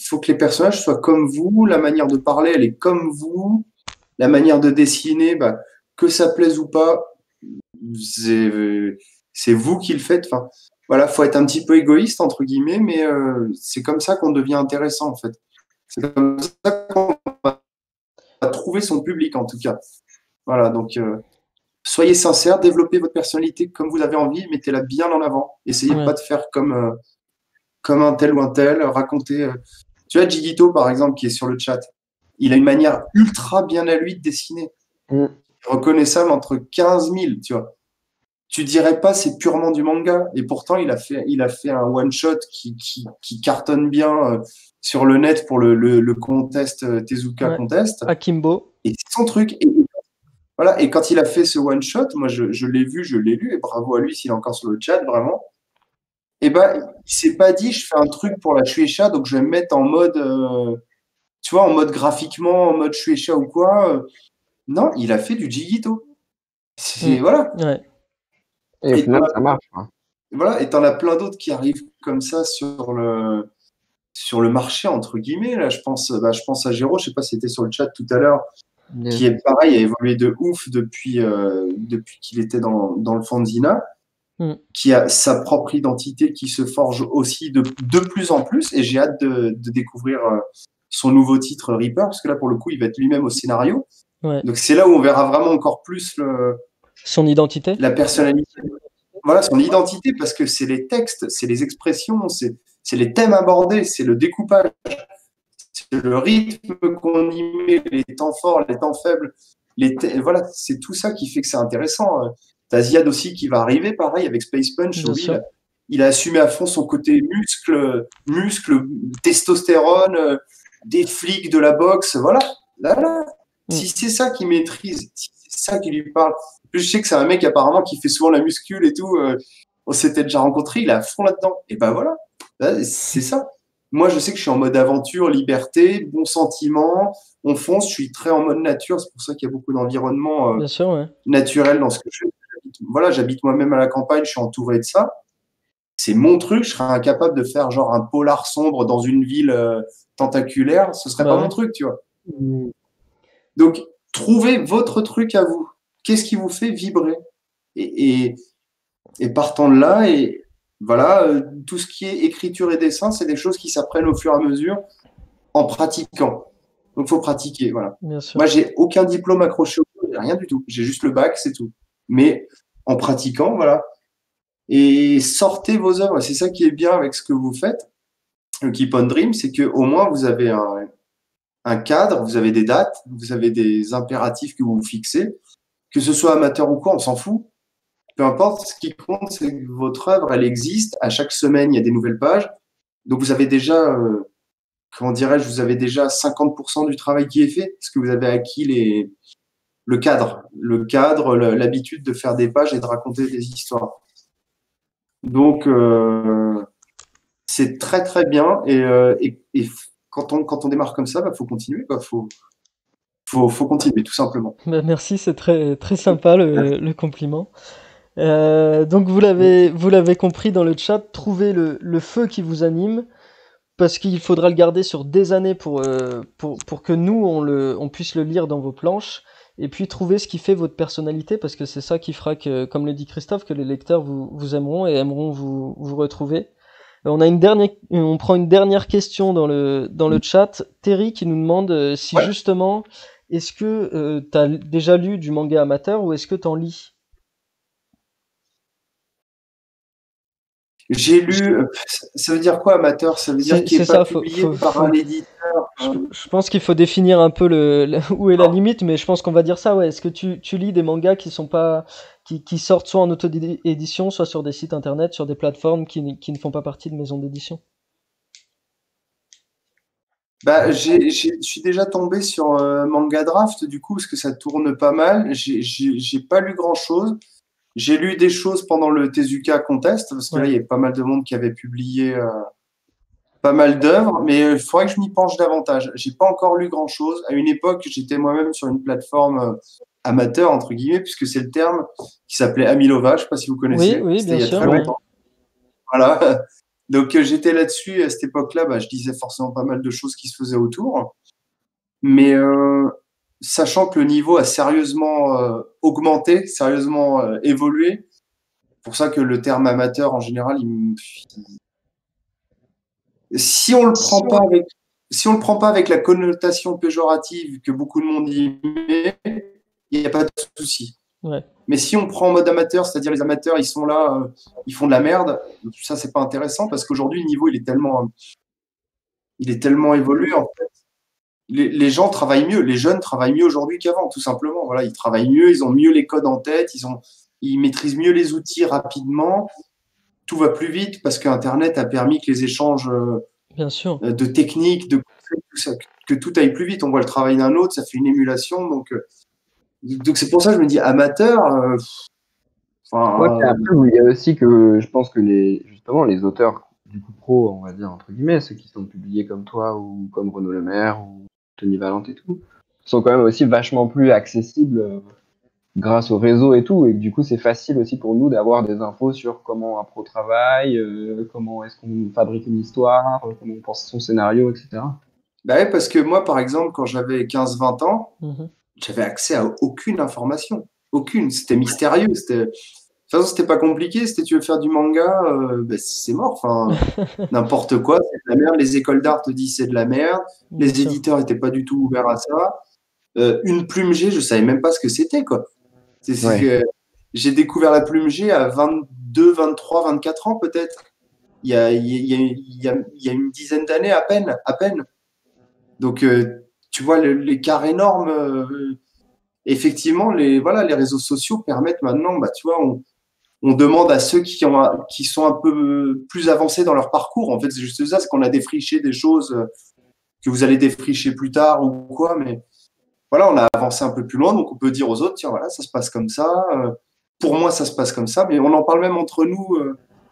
Faut que les personnages soient comme vous, la manière de parler, elle est comme vous, la manière de dessiner, bah, que ça plaise ou pas, c'est c'est vous qui le faites. Enfin, voilà, faut être un petit peu égoïste entre guillemets, mais c'est comme ça qu'on devient intéressant en fait. C'est comme ça qu'on va trouver son public en tout cas. Voilà, donc soyez sincère, développez votre personnalité comme vous avez envie, mettez-la bien en avant. Essayez Ouais. pas de faire comme un tel ou un tel, raconter. Tu vois, Jigito par exemple qui est sur le chat, il a une manière ultra bien à lui de dessiner, Mm. reconnaissable entre 15 000, tu vois. Tu dirais pas c'est purement du manga. Et pourtant, il a fait un one shot qui cartonne bien sur le net pour le contest Tezuka Ouais. contest. Akimbo. Et c'est son truc. Et, voilà. Et quand il a fait ce one shot, moi je l'ai vu, je l'ai lu, et bravo à lui s'il est encore sur le chat, vraiment. Et ben, il s'est pas dit je fais un truc pour la Shueisha, donc je vais me mettre en mode, tu vois, en mode graphiquement, en mode Shueisha ou quoi. Non, il a fait du Jigito. Voilà. Ouais. Et au Et final, ça marche, quoi. voilà, et t'en as plein d'autres qui arrivent comme ça sur le marché, entre guillemets. Là, je pense à Géraud, je sais pas si c'était sur le chat tout à l'heure, qui Yes. est pareil, a évolué de ouf depuis qu'il était dans le Fanzina, Mm. qui a sa propre identité qui se forge aussi de plus en plus. Et j'ai hâte de découvrir son nouveau titre Reaper, parce que là, pour le coup, il va être lui-même au scénario. Ouais. Donc c'est là où on verra vraiment encore plus Son identité? la personnalité. Voilà, son identité, parce que c'est les textes, c'est les expressions, c'est les thèmes abordés, c'est le découpage, c'est le rythme qu'on y met, les temps forts, les temps faibles. Voilà, c'est tout ça qui fait que c'est intéressant. T'as Ziad aussi qui va arriver, pareil, avec Space Punch. Bien Lui, sûr. il a assumé à fond son côté muscle, testostérone, des flics, de la boxe. Voilà. Là. Si c'est ça qu'il maîtrise, si c'est ça qui lui parle. En plus, je sais que c'est un mec apparemment qui fait souvent la muscule et tout. On s'était déjà rencontré, il est à fond là-dedans. Et ben voilà, là, c'est ça. Moi, je sais que je suis en mode aventure, liberté, bon sentiment. On fonce, je suis très en mode nature. C'est pour ça qu'il y a beaucoup d'environnement Bien sûr, ouais. naturel dans ce que je fais. Voilà, j'habite moi-même à la campagne, je suis entouré de ça. C'est mon truc, je serais incapable de faire genre un polar sombre dans une ville tentaculaire. Ce serait Bah pas ouais. mon truc, tu vois. Donc, trouvez votre truc à vous. Qu'est-ce qui vous fait vibrer? Et partant de là, et voilà, tout ce qui est écriture et dessin, c'est des choses qui s'apprennent au fur et à mesure en pratiquant. Donc, faut pratiquer, voilà. Bien sûr. Moi, j'ai aucun diplôme accroché au code, rien du tout. J'ai juste le bac, c'est tout. Mais en pratiquant, voilà. Et sortez vos œuvres. C'est ça qui est bien avec ce que vous faites, le Keep on Dream, c'est que au moins vous avez un cadre, vous avez des dates, vous avez des impératifs que vous vous fixez. Que ce soit amateur ou quoi, on s'en fout. Peu importe, ce qui compte, c'est que votre œuvre, elle existe. À chaque semaine, il y a des nouvelles pages. Donc, vous avez déjà, comment dirais-je, vous avez déjà 50% du travail qui est fait, parce que vous avez acquis le cadre, l'habitude de faire des pages et de raconter des histoires. Donc, c'est très, très bien. Et quand on démarre comme ça, faut continuer, quoi. Faut continuer, tout simplement. Bah, merci, c'est très, très sympa le compliment. Donc vous l'avez compris dans le chat, trouvez le feu qui vous anime, parce qu'il faudra le garder sur des années pour que nous, on puisse le lire dans vos planches, et puis trouver ce qui fait votre personnalité, parce que c'est ça qui fera que, comme le dit Christophe, que les lecteurs vous aimeront et aimeront vous retrouver. On prend une dernière question dans le chat. Terry qui nous demande si Ouais. justement, est-ce que t'as déjà lu du manga amateur ou est-ce que t'en lis? J'ai lu, ça veut dire quoi, amateur? Ça veut dire qu'il C'est n'est pas ça, publié par un éditeur. je pense qu'il faut définir un peu où est la limite, mais je pense qu'on va dire ça, ouais. Est-ce que tu lis des mangas qui sont pas, qui sortent soit en auto-édition, soit sur des sites internet, sur des plateformes qui ne font pas partie de maisons d'édition? Bah, je suis déjà tombé sur Manga Draft, du coup, parce que ça tourne pas mal. J'ai pas lu grand-chose. J'ai lu des choses pendant le Tezuka Contest, parce que là, Ouais. il y avait pas mal de monde qui avait publié pas mal d'œuvres, mais il faudrait que je m'y penche davantage. J'ai pas encore lu grand-chose. À une époque, j'étais moi-même sur une plateforme amateur, entre guillemets, puisque c'est le terme, qui s'appelait Amilova, je sais pas si vous Oui, connaissez. oui, C'était bien il y a sûr, très ouais. longtemps. Voilà. Donc j'étais là-dessus, à cette époque-là, bah, je disais forcément pas mal de choses qui se faisaient autour. Mais sachant que le niveau a sérieusement augmenté, sérieusement évolué, pour ça que le terme amateur, en général, si on le prend pas avec, si on le prend pas avec la connotation péjorative que beaucoup de monde y met, il n'y a pas de souci. Ouais. Mais si on prend en mode amateur, c'est-à-dire les amateurs, ils sont là, ils font de la merde, ça c'est pas intéressant parce qu'aujourd'hui le niveau il est tellement évolué en fait. Les gens travaillent mieux, les jeunes travaillent mieux aujourd'hui qu'avant, tout simplement. Voilà, ils travaillent mieux, ils ont mieux les codes en tête, ils maîtrisent mieux les outils rapidement. Tout va plus vite parce qu'Internet a permis que les échanges Bien sûr. de techniques, de tout ça, que tout aille plus vite. On voit le travail d'un autre, ça fait une émulation. Donc c'est pour ça que je me dis amateur. Ouais, et Enfin, après, il y a aussi que je pense que justement, les auteurs du coup pro, on va dire, entre guillemets, ceux qui sont publiés comme toi ou comme Renaud Lemaire ou Tony Valente et tout, sont quand même aussi vachement plus accessibles grâce au réseau et tout, et du coup c'est facile aussi pour nous d'avoir des infos sur comment un pro travaille, comment est-ce qu'on fabrique une histoire, comment on pense son scénario, etc. Bah ouais, parce que moi, par exemple, quand j'avais 15-20 ans, Mhm. j'avais accès à aucune information. Aucune. C'était mystérieux. De toute façon, c'était pas compliqué. C'était tu veux faire du manga, bah, c'est mort. Enfin, n'importe quoi, c'est de la merde. Les écoles d'art te disent c'est de la merde. Bien Les sûr. éditeurs étaient pas du tout ouverts à ça. Une plume G, je savais même pas ce que c'était, quoi. C'est Ouais. que j'ai découvert la plume G à 22, 23, 24 ans, peut-être. Il y a une dizaine d'années à peine, à peine. Donc, tu vois l'écart énorme. Effectivement, voilà, les réseaux sociaux permettent maintenant, bah, tu vois, on demande à ceux qui sont un peu plus avancés dans leur parcours. En fait, c'est juste ça, c'est qu'on a défriché des choses que vous allez défricher plus tard ou quoi, mais voilà, on a avancé un peu plus loin, donc on peut dire aux autres, tiens, voilà, ça se passe comme ça. Pour moi, ça se passe comme ça, mais on en parle même entre nous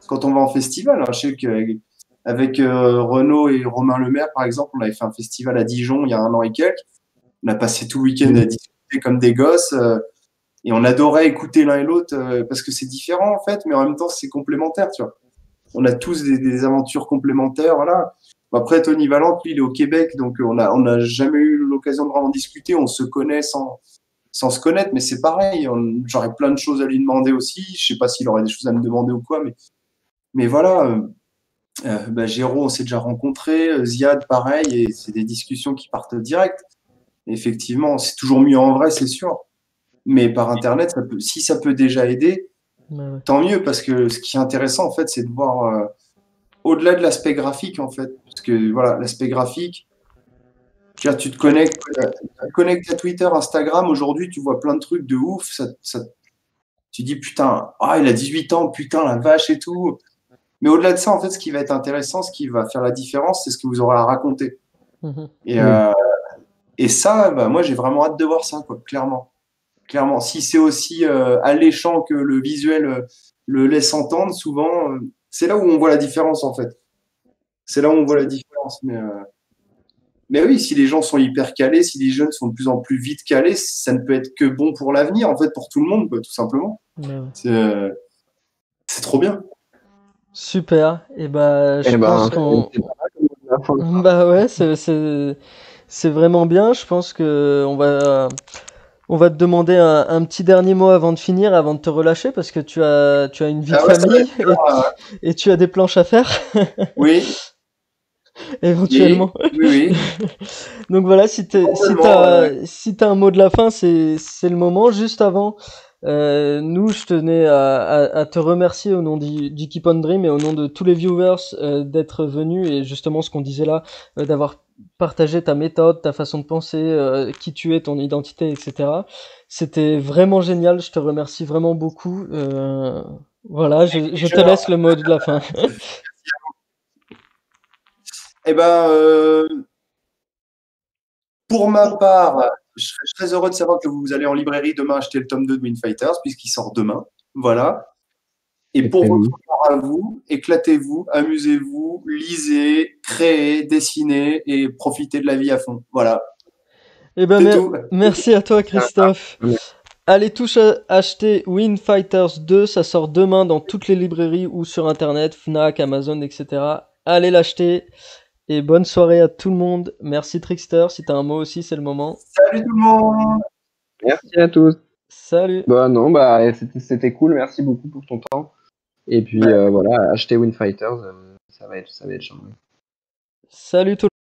quand on va en festival. Hein. Je sais qu'avec Renaud et Romain Lemaire, par exemple, on avait fait un festival à Dijon il y a 1 an et quelques. On a passé tout le week-end à discuter comme des gosses et on adorait écouter l'un et l'autre parce que c'est différent en fait, mais en même temps c'est complémentaire, tu vois. On a tous des aventures complémentaires, voilà. Après, Tony Valente, lui, il est au Québec, donc on a jamais eu l'occasion de vraiment discuter. On se connaît sans se connaître, mais c'est pareil. J'aurais plein de choses à lui demander aussi. Je sais pas s'il aurait des choses à me demander ou quoi, mais voilà. Bah, Géraud, on s'est déjà rencontrés. Ziad, pareil, et c'est des discussions qui partent direct. Effectivement, c'est toujours mieux en vrai, c'est sûr. Mais par Internet, si ça peut déjà aider, Ouais, ouais. tant mieux, parce que ce qui est intéressant, en fait, c'est de voir au-delà de l'aspect graphique, en fait. Parce que, voilà, l'aspect graphique, tu te connectes à Twitter, Instagram, aujourd'hui, tu vois plein de trucs de ouf, tu dis, putain, ah, il a 18 ans, putain, la vache et tout. Mais au-delà de ça, en fait, ce qui va être intéressant, ce qui va faire la différence, c'est ce que vous aurez à raconter. Mhm. Et, Oui. et ça, bah, moi, j'ai vraiment hâte de voir ça, quoi, clairement. Clairement, si c'est aussi alléchant que le visuel le laisse entendre, souvent, c'est là où on voit la différence, en fait. C'est là où on voit la différence. Mais oui, si les gens sont hyper calés, si les jeunes sont de plus en plus vite calés, ça ne peut être que bon pour l'avenir, en fait, pour tout le monde, quoi, tout simplement. Ouais, ouais. C'est trop bien. Super. Et bah, je Eh pense ben, qu'on. c'est pas mal comme mot de la fin. Bah ouais, c'est vraiment bien. Je pense que on va te demander un petit dernier mot avant de finir, avant de te relâcher, parce que tu as une vie de Ah ouais, ça va famille être dur. et tu as des planches à faire, Oui, oui, éventuellement. oui, oui. Donc voilà, Complètement, ouais, ouais. si t'as un mot de la fin, c'est le moment. Juste avant, nous, je tenais à te remercier au nom du Keep on Dream et au nom de tous les viewers d'être venus et justement ce qu'on disait là, d'avoir partagé ta méthode, ta façon de penser, qui tu es, ton identité, etc. C'était vraiment génial. Je te remercie vraiment beaucoup. Voilà, je te laisse le mot de la fin. Eh ben, pour ma part, je serais très heureux de savoir que vous allez en librairie demain acheter le tome 2 de Wind Fighters, puisqu'il sort demain. Voilà. Et C'est pour votre prévu. part à vous, éclatez-vous, amusez-vous, lisez, créez, dessinez et profitez de la vie à fond. Voilà. Eh ben, C'est tout. merci à toi, Christophe. Allez tous acheter Wind Fighters 2, ça sort demain dans toutes les librairies ou sur internet, Fnac, Amazon, etc. Allez l'acheter et bonne soirée à tout le monde. Merci Trickster, si t'as un mot aussi, c'est le moment. Salut tout le monde. Merci à tous. Salut. Bah non, bah c'était cool. Merci beaucoup pour ton temps. Et puis Bah, voilà, acheter Win Fighters, ça va être charmant. Salut tout le monde.